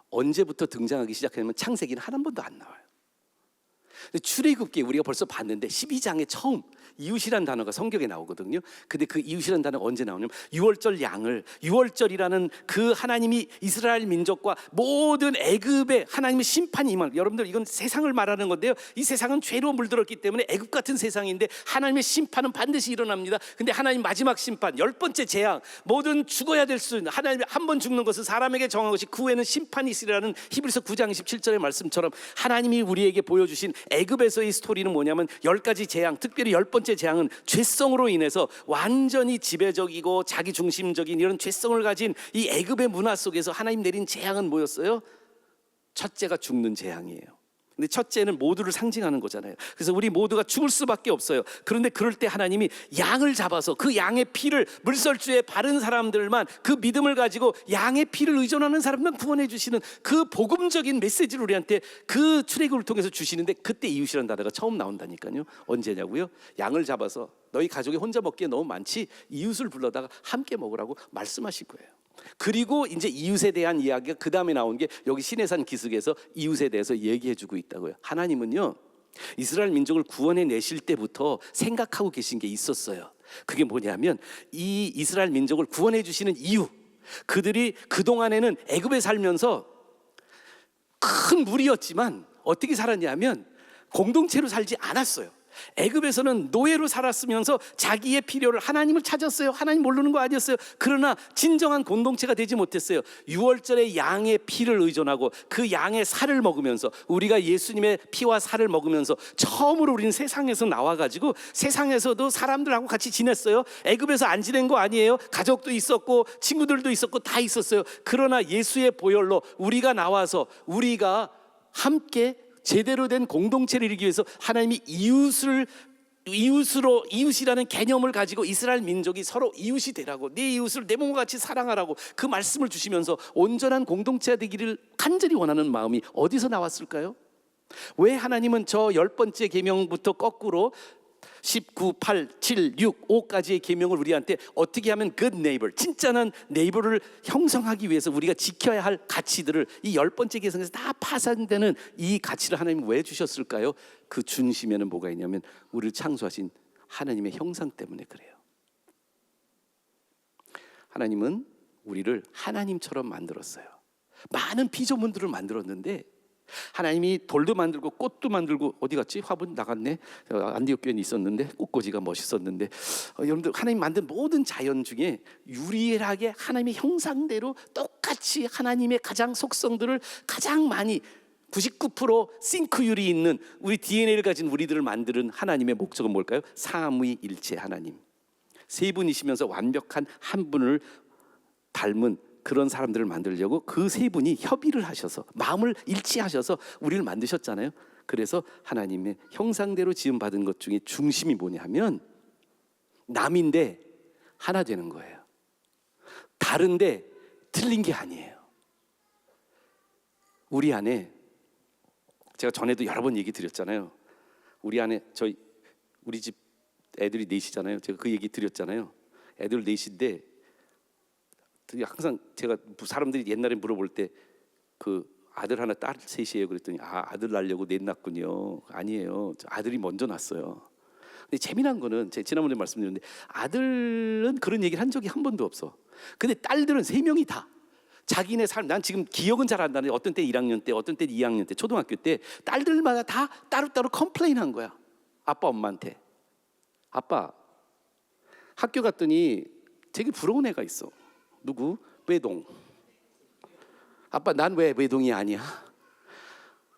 언제부터 등장하기 시작하냐면 창세기는 한 번도 안 나와요. 근데 출애굽기에 우리가 벌써 봤는데 12장에 처음 이웃이란 단어가 성경에 나오거든요. 근데 그 이웃이란 단어가 언제 나오냐면 유월절 양을, 유월절이라는 그 하나님이 이스라엘 민족과 모든 애굽의 하나님의 심판이 임할, 여러분들 이건 세상을 말하는 건데요, 이 세상은 죄로 물들었기 때문에 애굽 같은 세상인데 하나님의 심판은 반드시 일어납니다. 근데 하나님 마지막 심판, 10번째 재앙, 모든 죽어야 될 수 있는, 하나님이 한 번 죽는 것은 사람에게 정한 것이 그 후에는 심판이 있으리라는 히브리서 9장 27절의 말씀처럼 하나님이 우리에게 보여주신 애굽에서의 스토리는 뭐냐면 10가지 재앙, 특별히 10번째 재앙은 죄성으로 인해서 완전히 지배적이고 자기 중심적인 이런 죄성을 가진 이 애굽의 문화 속에서 하나님 내린 재앙은 뭐였어요? 첫째가 죽는 재앙이에요. 근데 첫째는 모두를 상징하는 거잖아요. 그래서 우리 모두가 죽을 수밖에 없어요. 그런데 그럴 때 하나님이 양을 잡아서 그 양의 피를, 물설주에 바른 사람들만, 그 믿음을 가지고 양의 피를 의존하는 사람만 구원해 주시는 그 복음적인 메시지를 우리한테 그 출애굽을 통해서 주시는데, 그때 이웃이라는 단어가 처음 나온다니까요. 언제냐고요? 양을 잡아서 너희 가족이 혼자 먹기에 너무 많지, 이웃을 불러다가 함께 먹으라고 말씀하실 거예요. 그리고 이제 이웃에 대한 이야기가 그 다음에 나온 게 여기 시내산 기슭에서 이웃에 대해서 얘기해주고 있다고요. 하나님은요, 이스라엘 민족을 구원해 내실 때부터 생각하고 계신 게 있었어요. 그게 뭐냐면 이 이스라엘 민족을 구원해 주시는 이유, 그들이 그동안에는 애굽에 살면서 큰 무리였지만 어떻게 살았냐면 공동체로 살지 않았어요. 애굽에서는 노예로 살았으면서 자기의 필요를, 하나님을 찾았어요. 하나님 모르는 거 아니었어요. 그러나 진정한 공동체가 되지 못했어요. 유월절에 양의 피를 의존하고 그 양의 살을 먹으면서, 우리가 예수님의 피와 살을 먹으면서 처음으로 우리는 세상에서 나와가지고 세상에서도 사람들하고 같이 지냈어요. 애굽에서 안 지낸 거 아니에요. 가족도 있었고 친구들도 있었고 다 있었어요. 그러나 예수의 보혈로 우리가 나와서 우리가 함께 제대로 된 공동체를 이루기 위해서 하나님이 이웃이라는 개념을 가지고 이스라엘 민족이 서로 이웃이 되라고, 네 이웃을 내 몸과 같이 사랑하라고 그 말씀을 주시면서 온전한 공동체가 되기를 간절히 원하는 마음이 어디서 나왔을까요? 왜 하나님은 저 10번째 계명부터 거꾸로 19, 8, 7, 6, 5까지의 계명을 우리한테 어떻게 하면 good neighbor, 진짜는 네이버를 형성하기 위해서 우리가 지켜야 할 가치들을 이 10번째 계명에서 다 파산되는 이 가치를 하나님이 왜 주셨을까요? 그 중심에는 뭐가 있냐면 우리를 창조하신 하나님의 형상 때문에 그래요. 하나님은 우리를 하나님처럼 만들었어요. 많은 피조물들을 만들었는데 하나님이 돌도 만들고 꽃도 만들고, 어디 갔지? 화분 나갔네. 안디옥 교회는 있었는데 꽃꽂이가 멋있었는데, 여러분들 하나님 만든 모든 자연 중에 유일하게 하나님의 형상대로 똑같이 하나님의 가장 속성들을 가장 많이 99% 싱크율이 있는 우리 DNA를 가진 우리들을 만드는 하나님의 목적은 뭘까요? 삼위일체 하나님, 세 분이시면서 완벽한 한 분을 닮은 그런 사람들을 만들려고 그 세 분이 협의를 하셔서 마음을 일치하셔서 우리를 만드셨잖아요. 그래서 하나님의 형상대로 지음받은 것 중에 중심이 뭐냐 하면 남인데 하나 되는 거예요. 다른데 틀린 게 아니에요. 우리 안에, 제가 전에도 여러 번 얘기 드렸잖아요. 우리 안에 우리 집 애들이 넷이잖아요. 제가 그 얘기 드렸잖아요. 애들 넷인데 항상 제가 사람들이 옛날에 물어볼 때 그 아들 하나 딸 셋이에요 그랬더니 아들 낳으려고 넷 낳군요. 아니에요. 아들이 먼저 낳았어요. 근데 재미난 거는 제가 지난번에 말씀드렸는데 아들은 그런 얘기를 한 적이 한 번도 없어. 근데 딸들은 3명이 다 자기네 삶, 난 지금 기억은 잘 안 나는데 어떤 때 1학년 때, 어떤 때 2학년 때, 초등학교 때 딸들마다 다 따로따로 컴플레인한 거야. 아빠 엄마한테. 아빠, 학교 갔더니 되게 부러운 애가 있어. 누구? 외동. 아빠, 난 왜 외동이 아니야?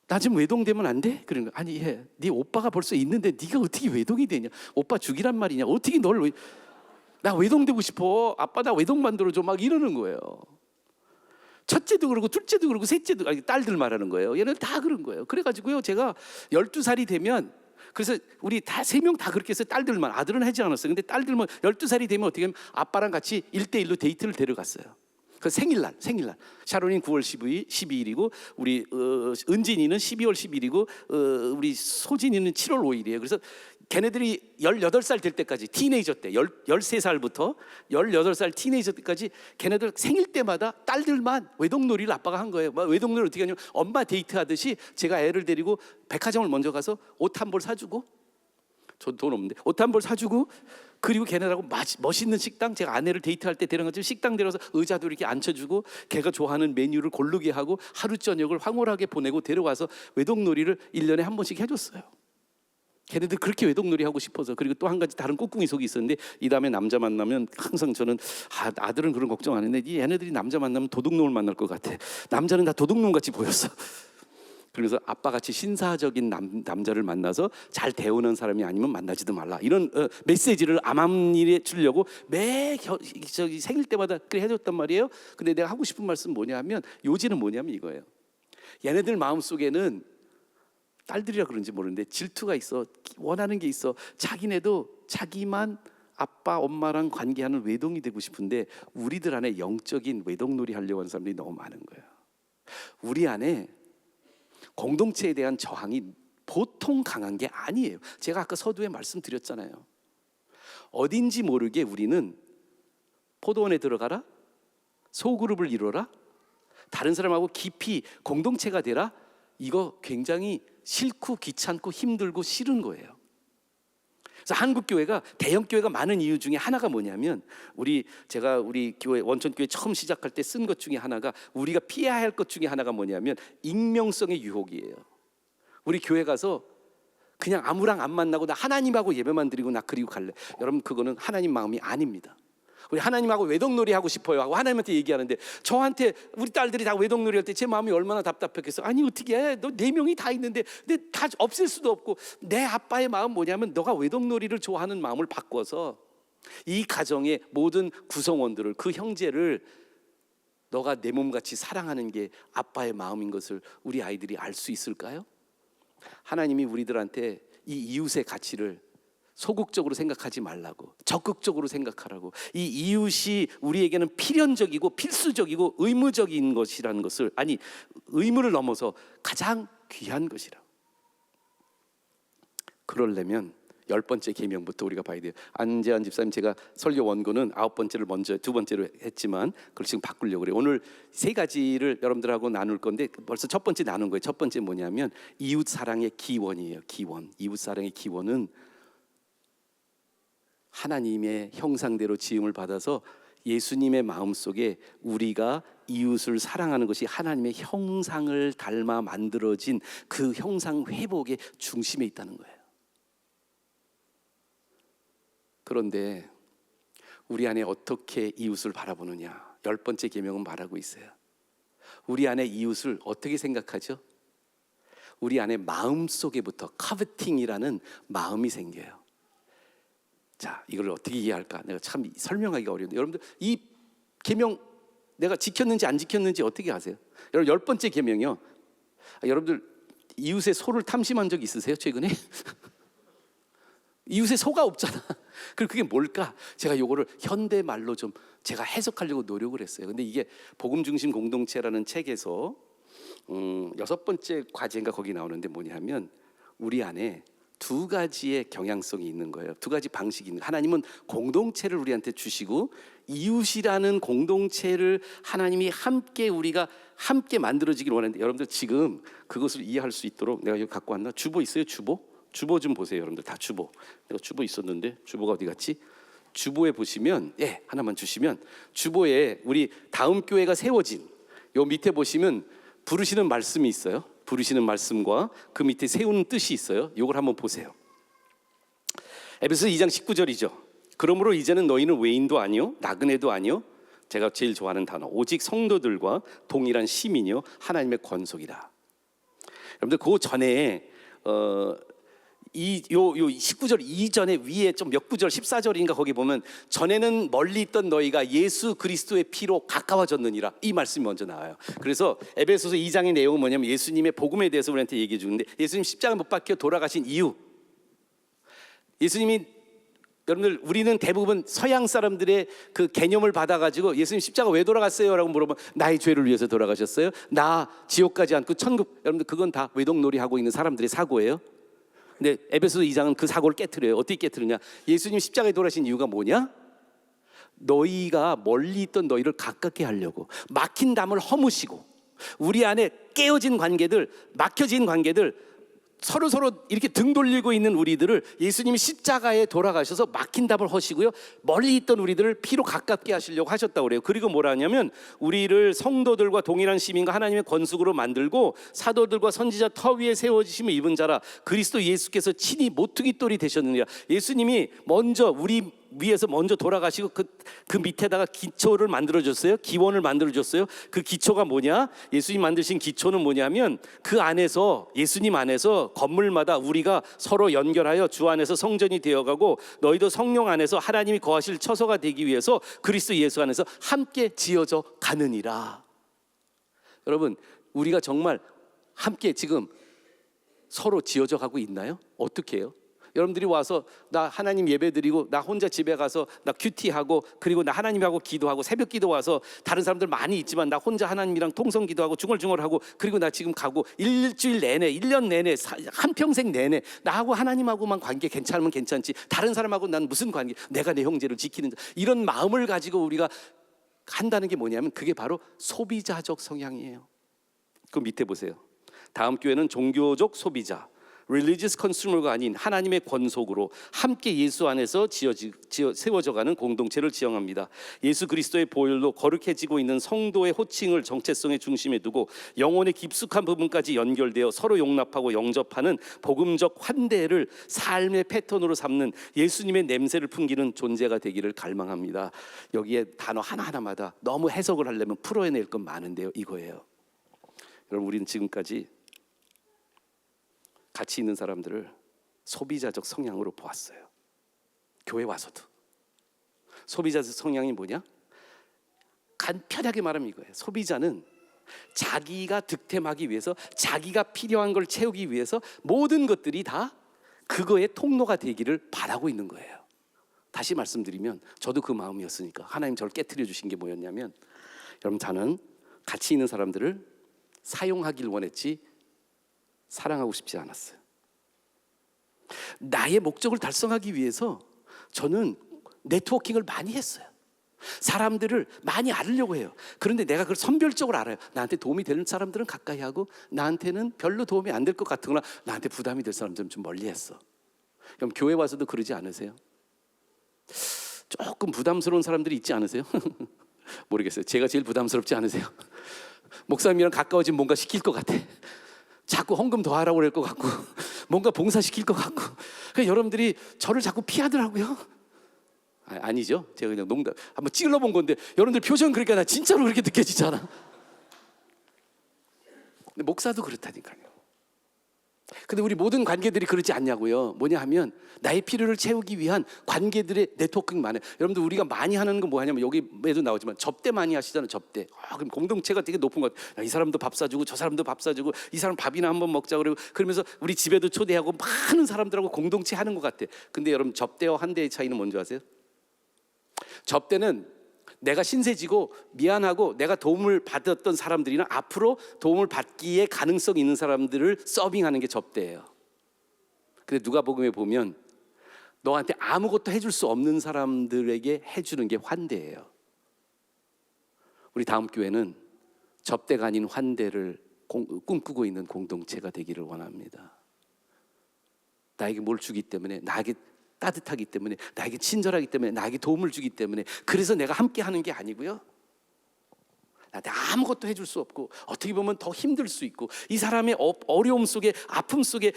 나 지금 외동되면 안 돼? 그런 거. 아니, 네 오빠가 벌써 있는데 네가 어떻게 외동이 되냐? 오빠 죽이란 말이냐? 어떻게 나 외동되고 싶어. 아빠 나 외동 만들어줘. 막 이러는 거예요. 첫째도 그러고 둘째도 그러고 셋째도, 딸들 말하는 거예요. 얘는 다 그런 거예요. 그래가지고요, 제가 12살이 되면, 그래서 우리 다 3명 다 그렇게 해서 딸들만, 아들은 하지 않았어요. 근데 딸들만 12살이 되면 어떻게 하면 아빠랑 같이 1대1로 데이트를 데려갔어요. 그 생일날 샤론이는 9월 12일이고 우리 은진이는 12월 10일이고 우리 소진이는 7월 5일이에요. 그래서 걔네들이 18살 될 때까지, 티네이저 때 13살부터 18살 티네이저 때까지 걔네들 생일 때마다 딸들만 외동놀이를 아빠가 한 거예요. 외동놀이 어떻게 하냐면 엄마 데이트하듯이 제가 애를 데리고 백화점을 먼저 가서 옷 한 벌 사주고, 저도 돈 없는데 옷 한 벌 사주고, 그리고 걔네들하고 멋있는 식당, 제가 아내를 데이트할 때 데려가지고 식당 데려서 의자도 이렇게 앉혀주고 걔가 좋아하는 메뉴를 고르게 하고 하루 저녁을 황홀하게 보내고 데려와서 외동놀이를 1년에 한 번씩 해줬어요. 걔네들 그렇게 외동놀이 하고 싶어서. 그리고 또 한 가지 다른 꽁꽁이 속이 있었는데, 이 다음에 남자 만나면 항상 저는 아들은 그런 걱정 안 했는데 얘네들이 남자 만나면 도둑놈을 만날 것 같아. 남자는 다 도둑놈 같이 보였어. 그래서 아빠같이 신사적인 남자를 만나서 잘 대우는 사람이 아니면 만나지도 말라, 이런 메시지를 암암리에 주려고 저기 생일 때마다 그래 해줬단 말이에요. 근데 내가 하고 싶은 말씀 뭐냐면, 요지는 뭐냐면 이거예요. 얘네들 마음속에는 딸들이라 그런지 모르는데 질투가 있어. 원하는 게 있어. 자기네도 자기만 아빠 엄마랑 관계하는 외동이 되고 싶은데, 우리들 안에 영적인 외동놀이 하려고 하는 사람들이 너무 많은 거예요. 우리 안에 공동체에 대한 저항이 보통 강한 게 아니에요. 제가 아까 서두에 말씀드렸잖아요. 어딘지 모르게 우리는 포도원에 들어가라, 소그룹을 이뤄라, 다른 사람하고 깊이 공동체가 되라, 이거 굉장히 싫고 귀찮고 힘들고 싫은 거예요. 그래서 한국 교회가 대형 교회가 많은 이유 중에 하나가 뭐냐면, 제가 우리 교회 원천교회 처음 시작할 때 쓴 것 중에 하나가, 우리가 피해야 할 것 중에 하나가 뭐냐면 익명성의 유혹이에요. 우리 교회 가서 그냥 아무랑 안 만나고 나 하나님하고 예배만 드리고 나 그리고 갈래. 여러분, 그거는 하나님 마음이 아닙니다. 우리 하나님하고 외동놀이 하고 싶어요 하고 하나님한테 얘기하는데, 저한테 우리 딸들이 다 외동놀이 할 때 제 마음이 얼마나 답답했겠어. 아니 어떻게 해, 너 4명이 다 있는데 근데 다 없앨 수도 없고. 내 아빠의 마음 뭐냐면, 너가 외동놀이를 좋아하는 마음을 바꿔서 이 가정의 모든 구성원들을, 그 형제를 너가 내 몸같이 사랑하는 게 아빠의 마음인 것을 우리 아이들이 알 수 있을까요? 하나님이 우리들한테 이 이웃의 가치를 소극적으로 생각하지 말라고, 적극적으로 생각하라고. 이 이웃이 우리에게는 필연적이고 필수적이고 의무적인 것이라는 것을, 아니 의무를 넘어서 가장 귀한 것이라. 그러려면 10번째 계명부터 우리가 봐야 돼요. 안재환 집사님, 제가 설교 원고는 9번째를 먼저 2번째로 했지만 그걸 지금 바꾸려고 그래요. 오늘 3가지를 여러분들하고 나눌 건데, 벌써 첫 번째 나눈 거예요. 첫 번째 뭐냐면 이웃 사랑의 기원이에요. 기원. 이웃 사랑의 기원은 하나님의 형상대로 지음을 받아서 예수님의 마음속에 우리가 이웃을 사랑하는 것이 하나님의 형상을 닮아 만들어진 그 형상 회복의 중심에 있다는 거예요. 그런데 우리 안에 어떻게 이웃을 바라보느냐, 10번째 계명은 말하고 있어요. 우리 안에 이웃을 어떻게 생각하죠? 우리 안에 마음속에부터 카베팅이라는 마음이 생겨요. 자, 이걸 어떻게 이해할까? 내가 참 설명하기가 어려운데, 여러분들 이 계명 내가 지켰는지 안 지켰는지 어떻게 아세요? 여러분, 10번째 계명이요. 여러분들 이웃의 소를 탐심한 적 있으세요? 최근에? 이웃의 소가 없잖아. 그리고 그게 뭘까? 제가 이거를 현대말로 좀 제가 해석하려고 노력을 했어요. 근데 이게 복음 중심 공동체라는 책에서 6번째 과제인가 거기 나오는데, 뭐냐면 우리 안에 2가지의 경향성이 있는 거예요. 2가지 방식이 있는 거예요. 하나님은 공동체를 우리한테 주시고, 이웃이라는 공동체를 하나님이 우리가 함께 만들어지길 원하는데, 여러분들 지금 그것을 이해할 수 있도록 내가 여기 갖고 왔나? 주보 있어요? 주보 좀 보세요. 여러분들 다 주보. 내가 주보 있었는데 주보가 어디 갔지? 주보에 보시면, 하나만 주시면, 주보에 우리 다음 교회가 세워진 요 밑에 보시면 부르시는 말씀이 있어요. 부르시는 말씀과 그 밑에 세우는 뜻이 있어요. 이걸 한번 보세요. 에베소 2장 19절이죠. 그러므로 이제는 너희는 외인도 아니요 나그네도 아니요, 제가 제일 좋아하는 단어, 오직 성도들과 동일한 시민이요 하나님의 권속이다. 여러분들 그 전에 이 19절 이전에 위에 좀 몇 구절 14절인가 거기 보면, 전에는 멀리 있던 너희가 예수 그리스도의 피로 가까워졌느니라, 이 말씀이 먼저 나와요. 그래서 에베소서 2장의 내용은 뭐냐면 예수님의 복음에 대해서 우리한테 얘기해 주는데, 예수님 십자가 못 박혀 돌아가신 이유, 예수님이, 여러분들 우리는 대부분 서양 사람들의 그 개념을 받아가지고 예수님 십자가 왜 돌아갔어요? 라고 물어보면 나의 죄를 위해서 돌아가셨어요. 나 지옥 가지 않고 천국. 여러분들 그건 다 외동놀이 하고 있는 사람들의 사고예요. 근데 에베소서 2장은 그 사고를 깨트려요. 어떻게 깨트리냐? 예수님 십자가에 돌아가신 이유가 뭐냐? 너희가 멀리 있던 너희를 가깝게 하려고, 막힌 담을 허무시고, 우리 안에 깨어진 관계들, 막혀진 관계들, 서로 이렇게 등 돌리고 있는 우리들을 예수님이 십자가에 돌아가셔서 막힌 담을 허시고요, 멀리 있던 우리들을 피로 가깝게 하시려고 하셨다고 그래요. 그리고 뭐라 하냐면 우리를 성도들과 동일한 시민과 하나님의 권속으로 만들고 사도들과 선지자 터 위에 세워지심을 입은 자라 그리스도 예수께서 친히 모퉁이 돌이 되셨느니라. 예수님이 먼저 우리 위에서 먼저 돌아가시고 그 밑에다가 기초를 만들어줬어요. 기원을 만들어줬어요. 그 기초가 뭐냐? 예수님 만드신 기초는 뭐냐면 그 안에서, 예수님 안에서 건물마다 우리가 서로 연결하여 주 안에서 성전이 되어가고 너희도 성령 안에서 하나님이 거하실 처소가 되기 위해서 그리스도 예수 안에서 함께 지어져 가느니라. 여러분, 우리가 정말 함께 지금 서로 지어져 가고 있나요? 어떻게 해요? 여러분들이 와서 나 하나님 예배 드리고 나 혼자 집에 가서 나 큐티하고 그리고 나 하나님하고 기도하고 새벽 기도 와서 다른 사람들 많이 있지만 나 혼자 하나님이랑 통성 기도하고 중얼중얼하고 그리고 나 지금 가고 일주일 내내 1년 내내 한평생 내내 나하고 하나님하고만 관계 괜찮으면 괜찮지 다른 사람하고 난 무슨 관계, 내가 내 형제를 지키는 이런 마음을 가지고 우리가 한다는 게 뭐냐면 그게 바로 소비자적 성향이에요. 그 밑에 보세요. 다음 교회는 종교적 소비자, religious consumer가 아닌 하나님의 권속으로 함께 예수 안에서 세워져가는 공동체를 지향합니다. 예수 그리스도의 보혈로 거룩해지고 있는 성도의 호칭을 정체성의 중심에 두고 영혼의 깊숙한 부분까지 연결되어 서로 용납하고 영접하는 복음적 환대를 삶의 패턴으로 삼는 예수님의 냄새를 풍기는 존재가 되기를 갈망합니다. 여기에 단어 하나하나마다 너무 해석을 하려면 풀어내릴 건 많은데요, 이거예요. 여러분, 우리는 지금까지 같이 있는 사람들을 소비자적 성향으로 보았어요. 교회 와서도. 소비자적 성향이 뭐냐? 간편하게 말하면 이거예요. 소비자는 자기가 득템하기 위해서, 자기가 필요한 걸 채우기 위해서 모든 것들이 다 그거의 통로가 되기를 바라고 있는 거예요. 다시 말씀드리면 저도 그 마음이었으니까 하나님 저를 깨트려 주신 게 뭐였냐면, 여러분, 저는 같이 있는 사람들을 사용하길 원했지 사랑하고 싶지 않았어요. 나의 목적을 달성하기 위해서 저는 네트워킹을 많이 했어요. 사람들을 많이 알으려고 해요. 그런데 내가 그걸 선별적으로 알아요. 나한테 도움이 되는 사람들은 가까이 하고 나한테는 별로 도움이 안 될 것 같거나 나한테 부담이 될 사람들은 좀 멀리 했어. 그럼 교회 와서도 그러지 않으세요? 조금 부담스러운 사람들이 있지 않으세요? 모르겠어요. 제가 제일 부담스럽지 않으세요? 목사님이랑 가까워지면 뭔가 시킬 것 같아. 자꾸 헌금 더 하라고 그럴 것 같고 뭔가 봉사시킬 것 같고. 그러니까 여러분들이 저를 자꾸 피하더라고요. 아니죠. 제가 그냥 농담 한번 찔러본 건데 여러분들 표정 그러니까 나 진짜로 그렇게 느껴지잖아. 근데 목사도 그렇다니까요. 근데 우리 모든 관계들이 그러지 않냐고요. 뭐냐 하면 나의 필요를 채우기 위한 관계들의 네트워킹이 많아요. 여러분들 우리가 많이 하는 건 뭐 하냐면 여기에도 나오지만 접대 많이 하시잖아요. 접대. 그럼 공동체가 되게 높은 것 같아요. 이 사람도 밥 사주고 저 사람도 밥 사주고 이 사람 밥이나 한번 먹자 그러고 그러면서 우리 집에도 초대하고 많은 사람들하고 공동체 하는 것 같아. 근데 여러분, 접대와 환대의 차이는 뭔지 아세요? 접대는 내가 신세지고 미안하고 내가 도움을 받았던 사람들이나 앞으로 도움을 받기에 가능성이 있는 사람들을 서빙하는 게 접대예요. 근데 누가복음에 보면 너한테 아무것도 해줄 수 없는 사람들에게 해주는 게 환대예요. 우리 다음 교회는 접대가 아닌 환대를 꿈꾸고 있는 공동체가 되기를 원합니다. 나에게 뭘 주기 때문에, 나에게 따뜻하기 때문에, 나에게 친절하기 때문에, 나에게 도움을 주기 때문에, 그래서 내가 함께 하는 게 아니고요, 나한테 아무것도 해줄 수 없고 어떻게 보면 더 힘들 수 있고 이 사람의 어려움 속에, 아픔 속에,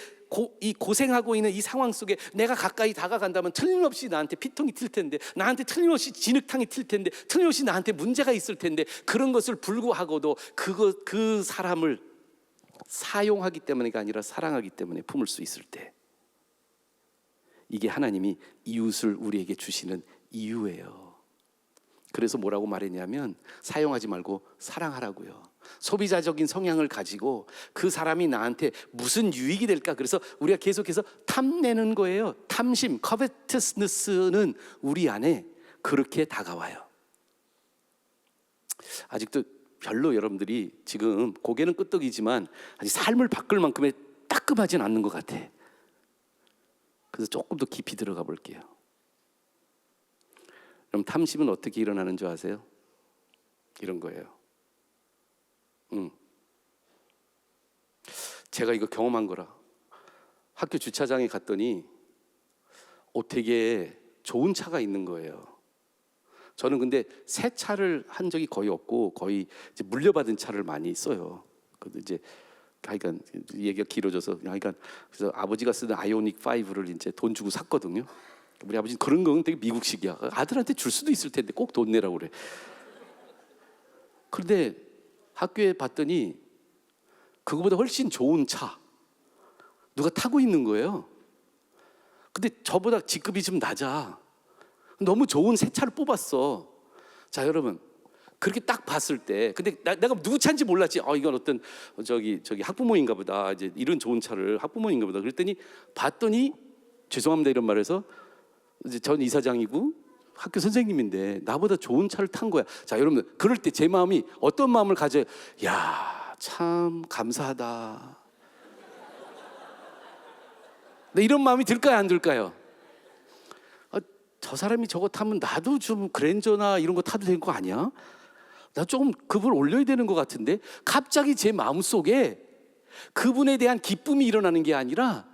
이 고생하고 있는 이 상황 속에 내가 가까이 다가간다면 틀림없이 나한테 피통이 튈 텐데, 나한테 틀림없이 진흙탕이 튈 텐데, 틀림없이 나한테 문제가 있을 텐데, 그런 것을 불구하고도 그 사람을 사용하기 때문에가 아니라 사랑하기 때문에 품을 수 있을 때, 이게 하나님이 이웃을 우리에게 주시는 이유예요. 그래서 뭐라고 말했냐면 사용하지 말고 사랑하라고요. 소비자적인 성향을 가지고 그 사람이 나한테 무슨 유익이 될까, 그래서 우리가 계속해서 탐내는 거예요. 탐심, covetousness는 우리 안에 그렇게 다가와요. 아직도 별로 여러분들이 지금 고개는 끄덕이지만 아직 삶을 바꿀 만큼의 따끔하진 않는 것 같아. 그래서 조금 더 깊이 들어가 볼게요. 그럼 탐심은 어떻게 일어나는 줄 아세요? 이런 거예요. 제가 이거 경험한 거라. 학교 주차장에 갔더니 되게 좋은 차가 있는 거예요. 저는 근데 새 차를 한 적이 거의 없고 거의 이제 물려받은 차를 많이 써요. 그래도 이제 하여간 얘기가 길어져서 하여간 그래서 아버지가 쓰던 아이오닉 5를 이제 돈 주고 샀거든요. 우리 아버지는 그런 건 되게 미국식이야. 아들한테 줄 수도 있을 텐데 꼭 돈 내라고 그래. 그런데 학교에 봤더니 그거보다 훨씬 좋은 차 누가 타고 있는 거예요. 근데 저보다 직급이 좀 낮아. 너무 좋은 새 차를 뽑았어. 자, 여러분, 그렇게 딱 봤을 때, 근데 내가 누구 차인지 몰랐지. 이건 어떤 저기 학부모인가 보다. 이제 이런 좋은 차를 학부모인가 보다. 그랬더니 봤더니 죄송합니다 이런 말해서 이제 전 이사장이고 학교 선생님인데 나보다 좋은 차를 탄 거야. 자, 여러분, 그럴 때 제 마음이 어떤 마음을 가져요? 야, 참 감사하다. 네, 이런 마음이 들까요, 안 들까요? 저 사람이 저거 타면 나도 좀 그랜저나 이런 거 타도 되는 거 아니야? 나 조금 급을 올려야 되는 것 같은데. 갑자기 제 마음속에 그분에 대한 기쁨이 일어나는 게 아니라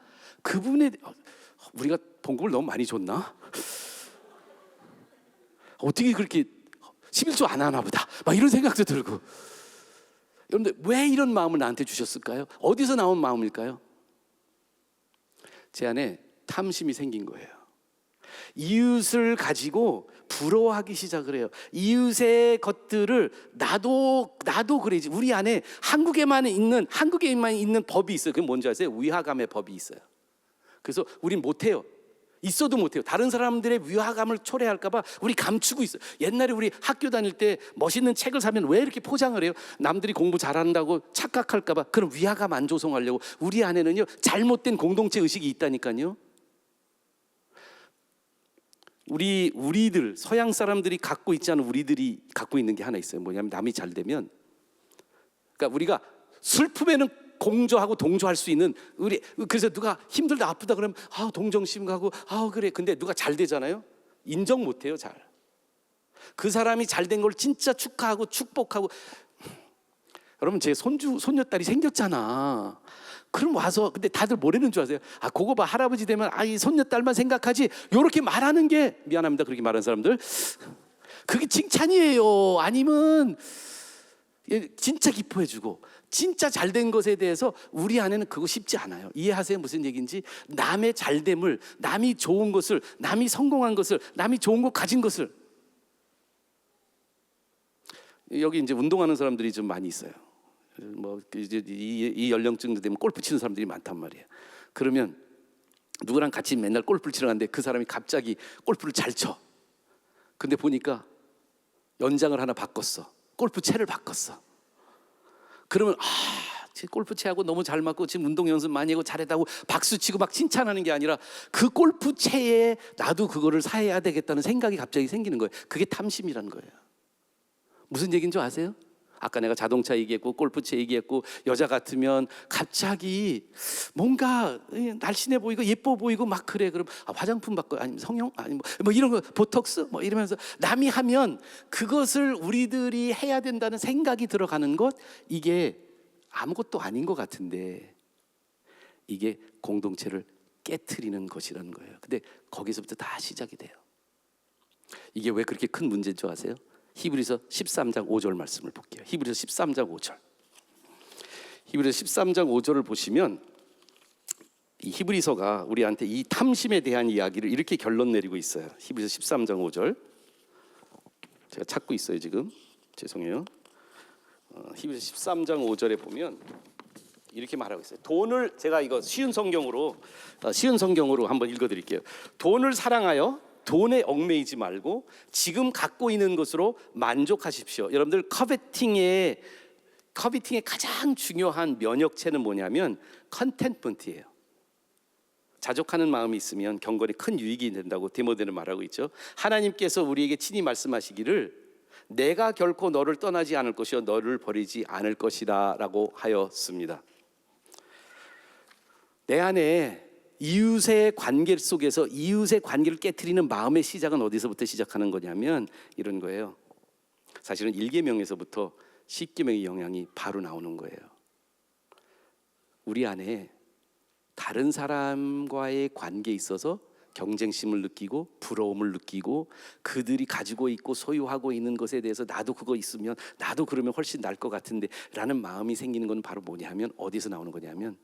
우리가 봉급을 너무 많이 줬나? 어떻게 그렇게 11조 안 하나 보다 막 이런 생각도 들고. 여러분들, 왜 이런 마음을 나한테 주셨을까요? 어디서 나온 마음일까요? 제 안에 탐심이 생긴 거예요. 이웃을 가지고 부러워하기 시작을 해요. 이웃의 것들을 나도 그래야지. 우리 안에 한국에만 있는 법이 있어요. 그게 뭔지 아세요? 위화감의 법이 있어요. 그래서 우린 못해요. 있어도 못해요. 다른 사람들의 위화감을 초래할까 봐 우리 감추고 있어요. 옛날에 우리 학교 다닐 때 멋있는 책을 사면 왜 이렇게 포장을 해요? 남들이 공부 잘한다고 착각할까 봐. 그런 위화감 안 조성하려고. 우리 안에는요, 잘못된 공동체 의식이 있다니까요. 우리들 서양 사람들이 갖고 있지 않은 우리들이 갖고 있는 게 하나 있어요. 뭐냐면 남이 잘 되면, 그러니까 우리가 슬픔에는 공조하고 동조할 수 있는 그래서 누가 힘들다 아프다 그러면 동정심 가고 그래. 근데 누가 잘 되잖아요. 인정 못 해요. 잘. 그 사람이 잘 된 걸 진짜 축하하고 축복하고. 여러분, 제 손녀딸이 생겼잖아. 그럼 와서, 근데 다들 뭐라는 줄 아세요? 그거 봐, 할아버지 되면 이 손녀딸만 생각하지. 요렇게 말하는 게, 미안합니다 그렇게 말하는 사람들, 그게 칭찬이에요. 아니면 진짜 기뻐해주고 진짜 잘된 것에 대해서 우리 안에는 그거 쉽지 않아요. 이해하세요? 무슨 얘기인지. 남의 잘됨을, 남이 좋은 것을, 남이 성공한 것을, 남이 좋은 것 가진 것을. 여기 이제 운동하는 사람들이 좀 많이 있어요. 뭐 이제 이 연령쯤 되면 골프 치는 사람들이 많단 말이에요. 그러면 누구랑 같이 맨날 골프를 치러 가는데 그 사람이 갑자기 골프를 잘 쳐. 근데 보니까 연장을 하나 바꿨어. 골프채를 바꿨어. 그러면 골프채하고 너무 잘 맞고 지금 운동 연습 많이 하고 잘했다고 박수치고 막 칭찬하는 게 아니라 그 골프채에 나도 그거를 사야 되겠다는 생각이 갑자기 생기는 거예요. 그게 탐심이라는 거예요. 무슨 얘기인 줄 아세요? 아까 내가 자동차 얘기했고 골프채 얘기했고, 여자 같으면 갑자기 뭔가 날씬해 보이고 예뻐 보이고 막 그래. 그럼 화장품 받고, 아니면 성형, 아니면 뭐 이런 거, 보톡스 뭐 이러면서 남이 하면 그것을 우리들이 해야 된다는 생각이 들어가는 것, 이게 아무것도 아닌 것 같은데 이게 공동체를 깨트리는 것이라는 거예요. 근데 거기서부터 다 시작이 돼요. 이게 왜 그렇게 큰 문제인 줄 아세요? 히브리서 13장 5절 말씀을 볼게요. 히브리서 13장 5절. 히브리서 13장 5절을 보시면 이 히브리서가 우리한테 이 탐심에 대한 이야기를 이렇게 결론 내리고 있어요. 히브리서 13장 5절. 제가 찾고 있어요 지금. 죄송해요. 히브리서 13장 5절에 보면 이렇게 말하고 있어요. 돈을, 제가 이거 쉬운 성경으로 한번 읽어드릴게요. 돈을 사랑하여 돈에 얽매이지 말고 지금 갖고 있는 것으로 만족하십시오. 여러분들, 커베팅의 가장 중요한 면역체는 뭐냐면 컨텐트먼트예요. 자족하는 마음이 있으면 경건에 큰 유익이 된다고 디모데는 말하고 있죠. 하나님께서 우리에게 친히 말씀하시기를 내가 결코 너를 떠나지 않을 것이요 너를 버리지 않을 것이다 라고 하였습니다. 내 안에 이웃의 관계 속에서 이웃의 관계를 깨트리는 마음의 시작은 어디서부터 시작하는 거냐면 이런 거예요. 사실은 1계명에서부터 10계명의 영향이 바로 나오는 거예요. 우리 안에 다른 사람과의 관계에 있어서 경쟁심을 느끼고 부러움을 느끼고 그들이 가지고 있고 소유하고 있는 것에 대해서 나도 그거 있으면 나도 그러면 훨씬 나을 것 같은데 라는 마음이 생기는 건 바로 뭐냐면 어디서 나오는 거냐면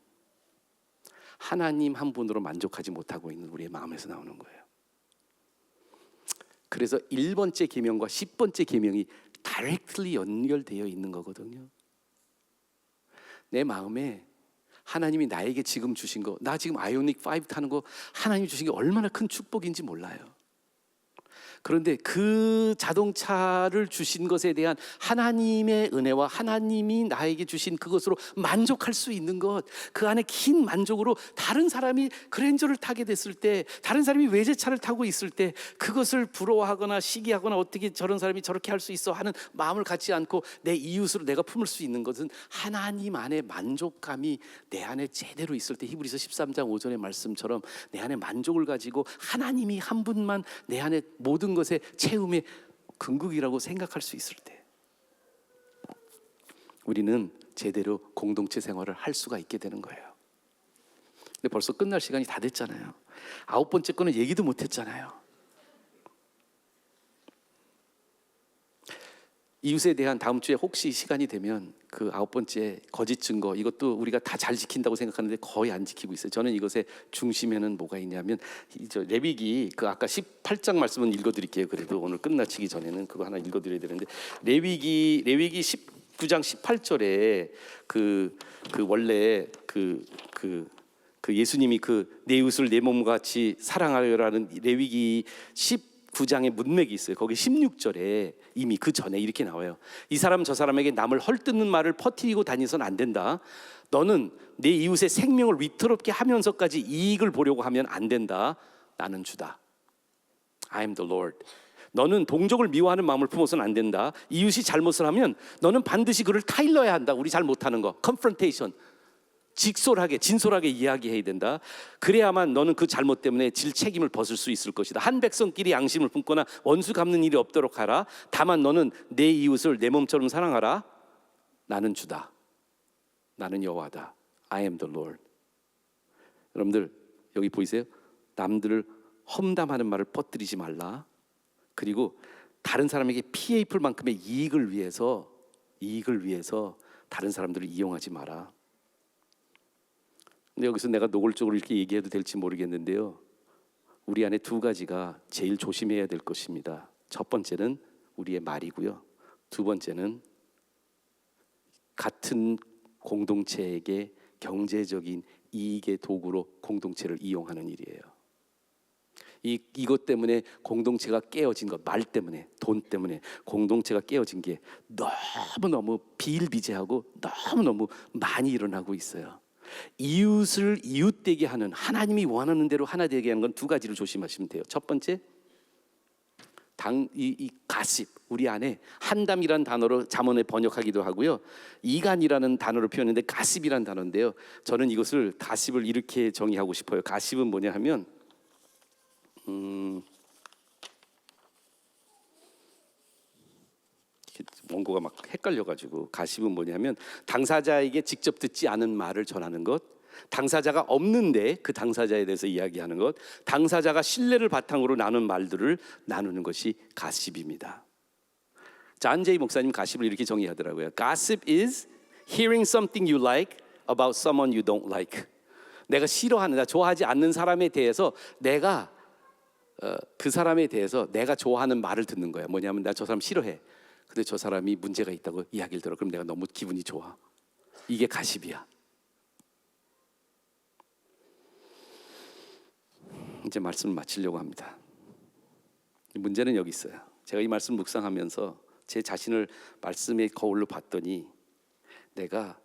하나님 한 분으로 만족하지 못하고 있는 우리의 마음에서 나오는 거예요. 그래서 1번째 계명과 10번째 계명이 directly 연결되어 있는 거거든요. 내 마음에 하나님이 나에게 지금 주신 거, 나 지금 아이오닉 5 타는 거 하나님이 주신 게 얼마나 큰 축복인지 몰라요. 그런데 그 자동차를 주신 것에 대한 하나님의 은혜와 하나님이 나에게 주신 그것으로 만족할 수 있는 것, 그 안에 긴 만족으로 다른 사람이 그랜저를 타게 됐을 때, 다른 사람이 외제차를 타고 있을 때 그것을 부러워하거나 시기하거나 어떻게 저런 사람이 저렇게 할 수 있어 하는 마음을 갖지 않고 내 이웃으로 내가 품을 수 있는 것은 하나님 안에 만족감이 내 안에 제대로 있을 때, 히브리서 13장 5절의 말씀처럼 내 안에 만족을 가지고 하나님이 한 분만 내 안에 모든 것의 채움의 궁극이라고 생각할 수 있을 때 우리는 제대로 공동체 생활을 할 수가 있게 되는 거예요. 근데 벌써 끝날 시간이 다 됐잖아요. 9번째 거는 얘기도 못 했잖아요. 이웃에 대한 다음 주에 혹시 시간이 되면 그 9번째 거짓 증거, 이것도 우리가 다 잘 지킨다고 생각하는데 거의 안 지키고 있어요. 저는 이것의 중심에는 뭐가 있냐면 레위기 그 아까 18장 말씀은 읽어드릴게요. 그래도 오늘 끝나치기 전에는 그거 하나 읽어드려야 되는데 레위기 19장 18절에 그 원래 그 예수님이 그 내 이웃을 내 몸과 같이 사랑하여라는 레위기 19장의 문맥이 있어요. 거기 16절에 이미 그 전에 이렇게 나와요. 이 사람 저 사람에게 남을 헐뜯는 말을 퍼뜨리고 다니서는 안 된다. 너는 내 이웃의 생명을 위태롭게 하면서까지 이익을 보려고 하면 안 된다. 나는 주다. I am the Lord. 너는 동족을 미워하는 마음을 품어서는 안 된다. 이웃이 잘못을 하면 너는 반드시 그를 타일러야 한다. 우리 잘 못하는 거 confrontation, 직솔하게 진솔하게 이야기해야 된다. 그래야만 너는 그 잘못 때문에 질 책임을 벗을 수 있을 것이다. 한 백성끼리 양심을 품거나 원수 갚는 일이 없도록 하라. 다만 너는 내 이웃을 내 몸처럼 사랑하라. 나는 주다. 나는 여호와다. I am the Lord. 여러분들 여기 보이세요? 남들을 험담하는 말을 퍼뜨리지 말라. 그리고 다른 사람에게 피해 입을 만큼의 이익을 위해서 다른 사람들을 이용하지 마라. 근데 여기서 내가 노골적으로 이렇게 얘기해도 될지 모르겠는데요, 우리 안에 두 가지가 제일 조심해야 될 것입니다. 첫 번째는 우리의 말이고요, 두 번째는 같은 공동체에게 경제적인 이익의 도구로 공동체를 이용하는 일이에요. 이것 때문에 공동체가 깨어진 것, 말 때문에, 돈 때문에 공동체가 깨어진 게 너무너무 비일비재하고 너무너무 많이 일어나고 있어요. 이웃을 이웃되게 하는, 하나님이 원하는 대로 하나 되게 하는 건 두 가지를 조심하시면 돼요. 첫 번째, 이 가십, 우리 안에 한담이라는 단어로 잠언에 번역하기도 하고요, 이간이라는 단어로 표현했는데 가십이라는 단어인데요, 저는 이것을 가십을 이렇게 정의하고 싶어요. 가십은 뭐냐 하면 원고가 막 헷갈려가지고, 가십은 뭐냐면 당사자에게 직접 듣지 않은 말을 전하는 것, 당사자가 없는데 그 당사자에 대해서 이야기하는 것, 당사자가 신뢰를 바탕으로 나눈 말들을 나누는 것이 가십입니다. 잔 제이 목사님 가십을 이렇게 정의하더라고요. Gossip is hearing something you like about someone you don't like. 내가 싫어하는, 나 좋아하지 않는 사람에 대해서 내가 그 사람에 대해서 내가 좋아하는 말을 듣는 거야. 뭐냐면 나 저 사람 싫어해. 근데 저 사람이 문제가 있다고 이야기를 들어. 그럼 내가 너무 기분이 좋아. 이게 가십이야. 이제 말씀을 마치려고 합니다. 문제는 여기 있어요. 제가 이 말씀 묵상하면서 제 자신을 말씀의 거울로 봤더니 내가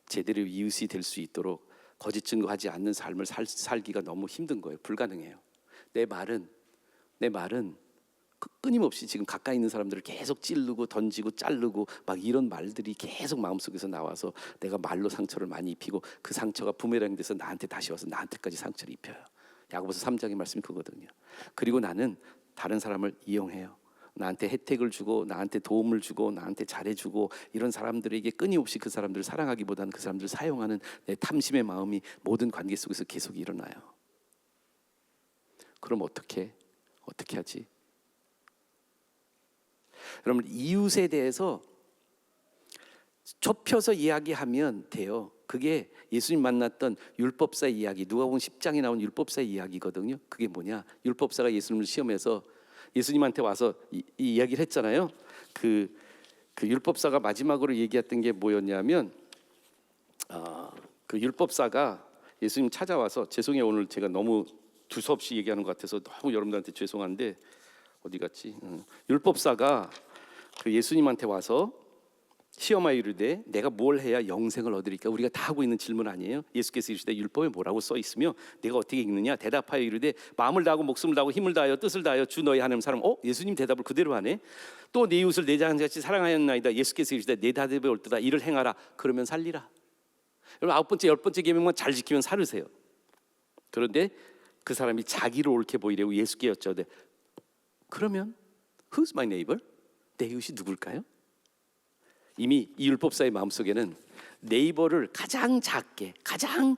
제대로 이웃이 될 수 있도록 거짓 증거하지 않는 삶을 살기가 너무 힘든 거예요. 불가능해요. 내 말은 끊임없이 지금 가까이 있는 사람들을 계속 찌르고 던지고 자르고 막 이런 말들이 계속 마음속에서 나와서 내가 말로 상처를 많이 입히고 그 상처가 부메랑이 돼서 나한테 다시 와서 나한테까지 상처를 입혀요. 야고보서 3장의 말씀이 그거거든요. 그리고 나는 다른 사람을 이용해요. 나한테 혜택을 주고 나한테 도움을 주고 나한테 잘해주고 이런 사람들에게 끊임없이 그 사람들을 사랑하기보다는 그 사람들을 사용하는 내 탐심의 마음이 모든 관계 속에서 계속 일어나요. 그럼 어떻게 하지? 여러분, 이웃에 대해서 좁혀서 이야기하면 돼요. 그게 예수님 만났던 율법사 이야기, 누가복음 10장에 나온 율법사 이야기거든요. 그게 뭐냐? 율법사가 예수님을 시험해서 예수님한테 와서 이 이야기를 했잖아요. 그 율법사가 마지막으로 얘기했던 게 뭐였냐면, 그 율법사가 예수님 찾아와서, 죄송해요, 오늘 제가 너무 두서없이 얘기하는 것 같아서 너무 여러분들한테 죄송한데 어디 갔지? 율법사가 그 예수님한테 와서 시험하여 이르되 내가 뭘 해야 영생을 얻으리까? 우리가 다 하고 있는 질문 아니에요? 예수께서 이르시되 율법에 뭐라고 써 있으며 내가 어떻게 읽느냐? 대답하여 이르되 마음을 다하고 목숨을 다하고 힘을 다하여 뜻을 다하여 주 너희 하나님 사람. 예수님 대답을 그대로 하네. 또 네 이웃을 내 자신같이 사랑하였나이다. 예수께서 이르시되 내 대답에 옳도다. 이를 행하라. 그러면 살리라. 여러분, 9번째 10번째 계명만 잘 지키면 살으세요. 그런데 그 사람이 자기를 옳게 보이려고 예수께 여쭤되 그러면 Who's my neighbor? 내 이웃이 누굴까요? 이미 이 율법사의 마음속에는 네이버를 가장 작게, 가장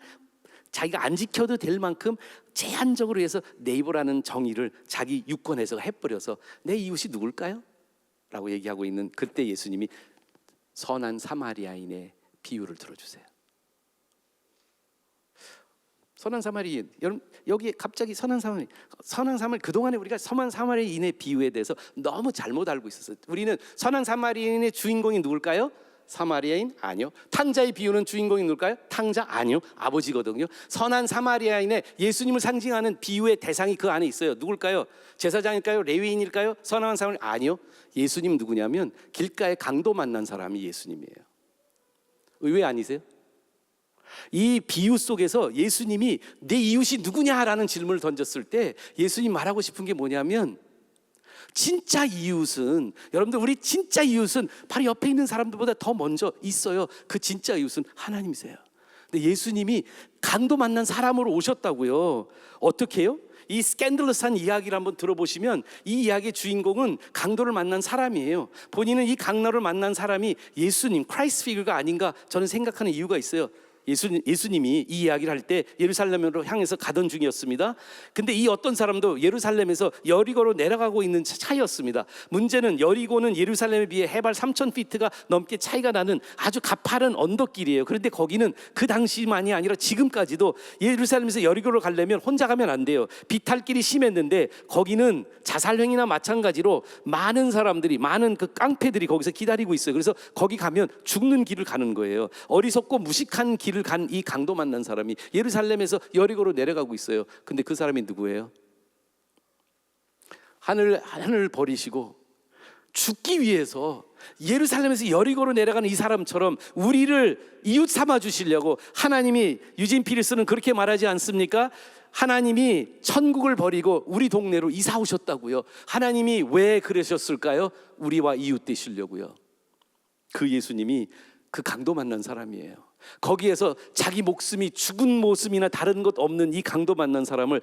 자기가 안 지켜도 될 만큼 제한적으로 해서 네이버라는 정의를 자기 유권에서 해버려서 내 이웃이 누굴까요? 라고 얘기하고 있는 그때 예수님이 선한 사마리아인의 비유를 들어주세요. 선한 사마리아인, 여러분 여기에 갑자기 선한 사마리아인 그동안에 우리가 선한 사마리아인의 비유에 대해서 너무 잘못 알고 있었어요. 우리는 선한 사마리아인의 주인공이 누굴까요? 사마리아인? 아니요. 탕자의 비유는 주인공이 누굴까요? 탕자? 아니요. 아버지거든요. 선한 사마리아인의 예수님을 상징하는 비유의 대상이 그 안에 있어요. 누굴까요? 제사장일까요? 레위인일까요? 선한 사마리아인? 아니요. 예수님 누구냐면 길가에 강도 만난 사람이 예수님이에요. 의외 아니세요? 이 비유 속에서 예수님이 내 이웃이 누구냐라는 질문을 던졌을 때 예수님 말하고 싶은 게 뭐냐면, 진짜 이웃은, 여러분들 우리 진짜 이웃은 바로 옆에 있는 사람들보다 더 먼저 있어요. 그 진짜 이웃은 하나님이세요. 근데 예수님이 강도 만난 사람으로 오셨다고요. 어떻게 해요? 이 스캔들러스한 이야기를 한번 들어보시면 이 이야기의 주인공은 강도를 만난 사람이에요. 본인은 이 강도를 만난 사람이 예수님, 크라이스트 피그가 아닌가 저는 생각하는 이유가 있어요. 예수님이 이 이야기를 할 때 예루살렘으로 향해서 가던 중이었습니다. 근데 이 어떤 사람도 예루살렘에서 여리고로 내려가고 있는 차이였습니다. 문제는 여리고는 예루살렘에 비해 해발 3,000피트가 넘게 차이가 나는 아주 가파른 언덕길이에요. 그런데 거기는 그 당시만이 아니라 지금까지도 예루살렘에서 여리고로 가려면 혼자 가면 안 돼요. 비탈길이 심했는데 거기는 자살행위나 마찬가지로 많은 사람들이, 많은 그 깡패들이 거기서 기다리고 있어요. 그래서 거기 가면 죽는 길을 가는 거예요. 어리석고 무식한 길을 간 이 강도 만난 사람이 예루살렘에서 여리고로 내려가고 있어요. 근데 그 사람이 누구예요? 하늘을 버리시고 죽기 위해서 예루살렘에서 여리고로 내려가는 이 사람처럼 우리를 이웃 삼아 주시려고 하나님이, 유진 피리스는 그렇게 말하지 않습니까? 하나님이 천국을 버리고 우리 동네로 이사 오셨다고요. 하나님이 왜 그러셨을까요? 우리와 이웃 되시려고요. 그 예수님이 그 강도 만난 사람이에요. 거기에서 자기 목숨이 죽은 모습이나 다른 것 없는 이 강도 만난 사람을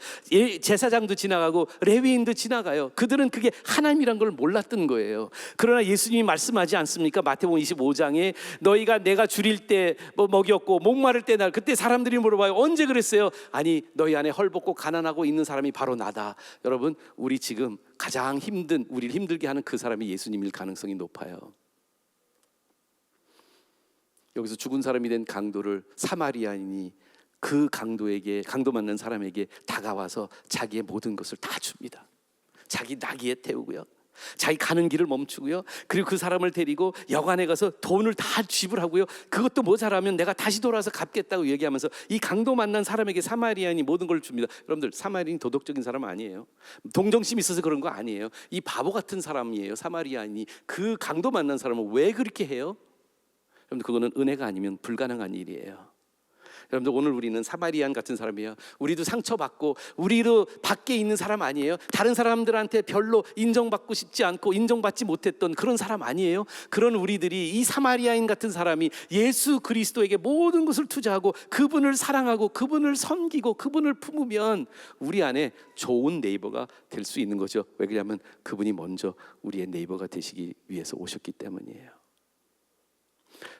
제사장도 지나가고 레위인도 지나가요. 그들은 그게 하나님이란 걸 몰랐던 거예요. 그러나 예수님이 말씀하지 않습니까? 마태복음 25장에 너희가 내가 줄일 때 먹였고 목마를 때 날, 그때 사람들이 물어봐요. 언제 그랬어요? 아니, 너희 안에 헐벗고 가난하고 있는 사람이 바로 나다. 여러분, 우리 지금 가장 우리를 힘들게 하는 그 사람이 예수님일 가능성이 높아요. 여기서 죽은 사람이 된 강도를 사마리아인이 그 강도 만난 사람에게 다가와서 자기의 모든 것을 다 줍니다. 자기 나귀에 태우고요, 자기 가는 길을 멈추고요, 그리고 그 사람을 데리고 여관에 가서 돈을 다 지불하고요, 그것도 모자라면 내가 다시 돌아와서 갚겠다고 얘기하면서 이 강도 만난 사람에게 사마리아인이 모든 걸 줍니다. 여러분들, 사마리아인이 도덕적인 사람 아니에요. 동정심이 있어서 그런 거 아니에요. 이 바보 같은 사람이에요. 사마리아인이 그 강도 만난 사람을 왜 그렇게 해요? 여러분, 그거는 은혜가 아니면 불가능한 일이에요. 여러분들, 오늘 우리는 사마리안 같은 사람이에요. 우리도 상처받고 우리도 밖에 있는 사람 아니에요. 다른 사람들한테 별로 인정받고 싶지 않고 인정받지 못했던 그런 사람 아니에요. 그런 우리들이 이 사마리아인 같은 사람이 예수 그리스도에게 모든 것을 투자하고 그분을 사랑하고 그분을 섬기고 그분을 품으면 우리 안에 좋은 네이버가 될 수 있는 거죠. 왜 그러냐면 그분이 먼저 우리의 네이버가 되시기 위해서 오셨기 때문이에요.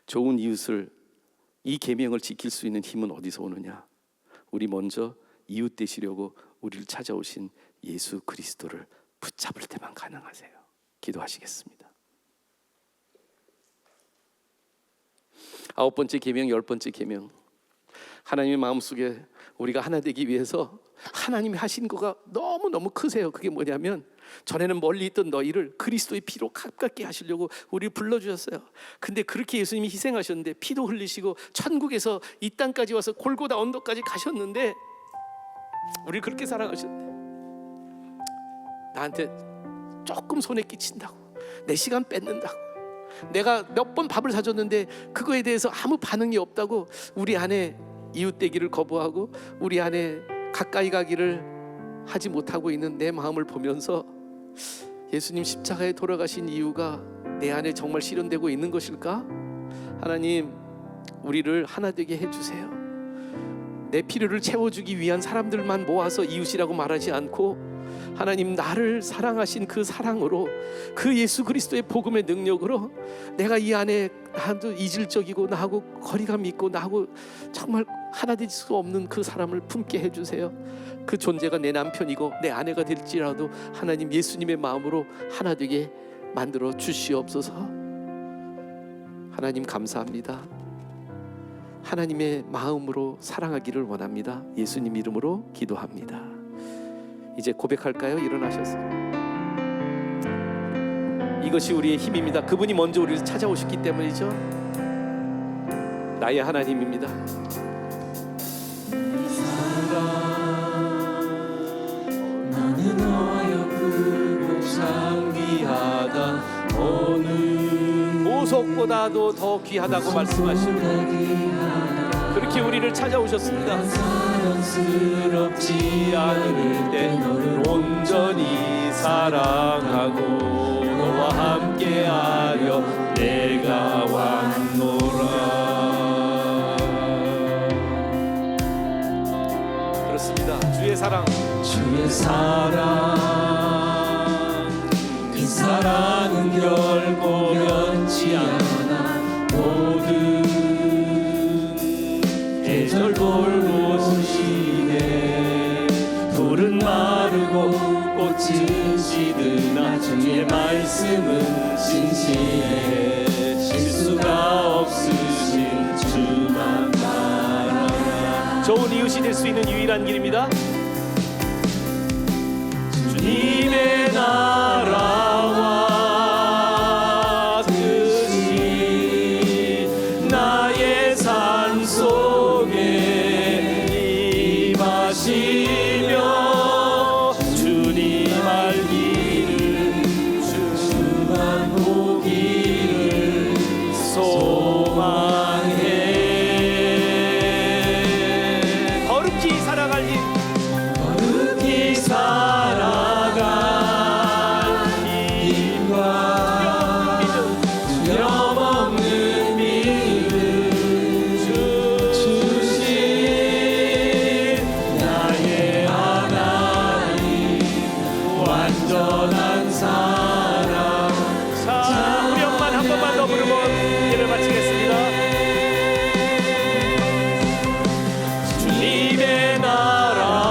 좋은 이웃을, 이 계명을 지킬 수 있는 힘은 어디서 오느냐? 우리 먼저 이웃 되시려고 우리를 찾아오신 예수 그리스도를 붙잡을 때만 가능하세요. 기도하시겠습니다. 9번째 계명, 10번째 계명. 하나님의 마음속에 우리가 하나 되기 위해서 하나님이 하신 거가 너무너무 크세요. 그게 뭐냐면 전에는 멀리 있던 너희를 그리스도의 피로 가깝게 하시려고 우리를 불러주셨어요. 근데 그렇게 예수님이 희생하셨는데, 피도 흘리시고 천국에서 이 땅까지 와서 골고다 언덕까지 가셨는데 우리를 그렇게 사랑하셨대. 나한테 조금 손에 끼친다고, 내 시간 뺏는다고, 내가 몇 번 밥을 사줬는데 그거에 대해서 아무 반응이 없다고 우리 안에 이웃되기를 거부하고 우리 안에 가까이 가기를 하지 못하고 있는 내 마음을 보면서 예수님 십자가에 돌아가신 이유가 내 안에 정말 실현되고 있는 것일까? 하나님, 우리를 하나 되게 해주세요. 내 필요를 채워주기 위한 사람들만 모아서 이웃이라고 말하지 않고, 하나님, 나를 사랑하신 그 사랑으로, 그 예수 그리스도의 복음의 능력으로 내가 이 안에 나도 이질적이고 나하고 거리감이 있고 나하고 정말 하나 될 수 없는 그 사람을 품게 해주세요. 그 존재가 내 남편이고 내 아내가 될지라도 하나님, 예수님의 마음으로 하나 되게 만들어 주시옵소서. 하나님, 감사합니다. 하나님의 마음으로 사랑하기를 원합니다. 예수님 이름으로 기도합니다. 이제 고백할까요? 일어나셔서. 이것이 우리의 힘입니다. 그분이 먼저 우리를 찾아오셨기 때문이죠. 나의 하나님입니다. 나는 너여 크고 장귀하다. 어느 보석보다도 더 귀하다고 말씀하시고 그렇게 우리를 찾아오셨습니다. 사랑스럽지 않을 때 너를 온전히 사랑하고 너와 함께하려 내가 왔노라. 그렇습니다. 주의 사랑, 주의 사랑, 그 사랑은 결코 변치 않아. 모든 계절 돌보시네. 불은 마르고 꽃은 시드나 주의 말씀은 신실해. 실수가 없으신 주만 바라라. 좋은 이웃이 될 수 있는 유일한 길입니다. 주님의 나라와 뜻이 나의 삶 속에 임하시며 주님 알기를 주만 보기를 소망해. 거룩히 살아갈 일, 거룩히 살아갈 힘과 두려움없는 믿음 주신 나의 하나님, 완전한 사랑. 자, 우리 엄만 한 번만 더 부르고 예를 마치겠습니다. 주님의 나라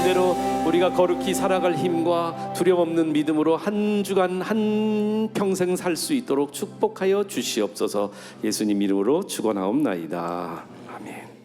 말씀대로 우리가 거룩히 살아갈 힘과 두려움 없는 믿음으로 한 주간 한 평생 살 수 있도록 축복하여 주시옵소서. 예수님 이름으로 축원하옵나이다. 아멘.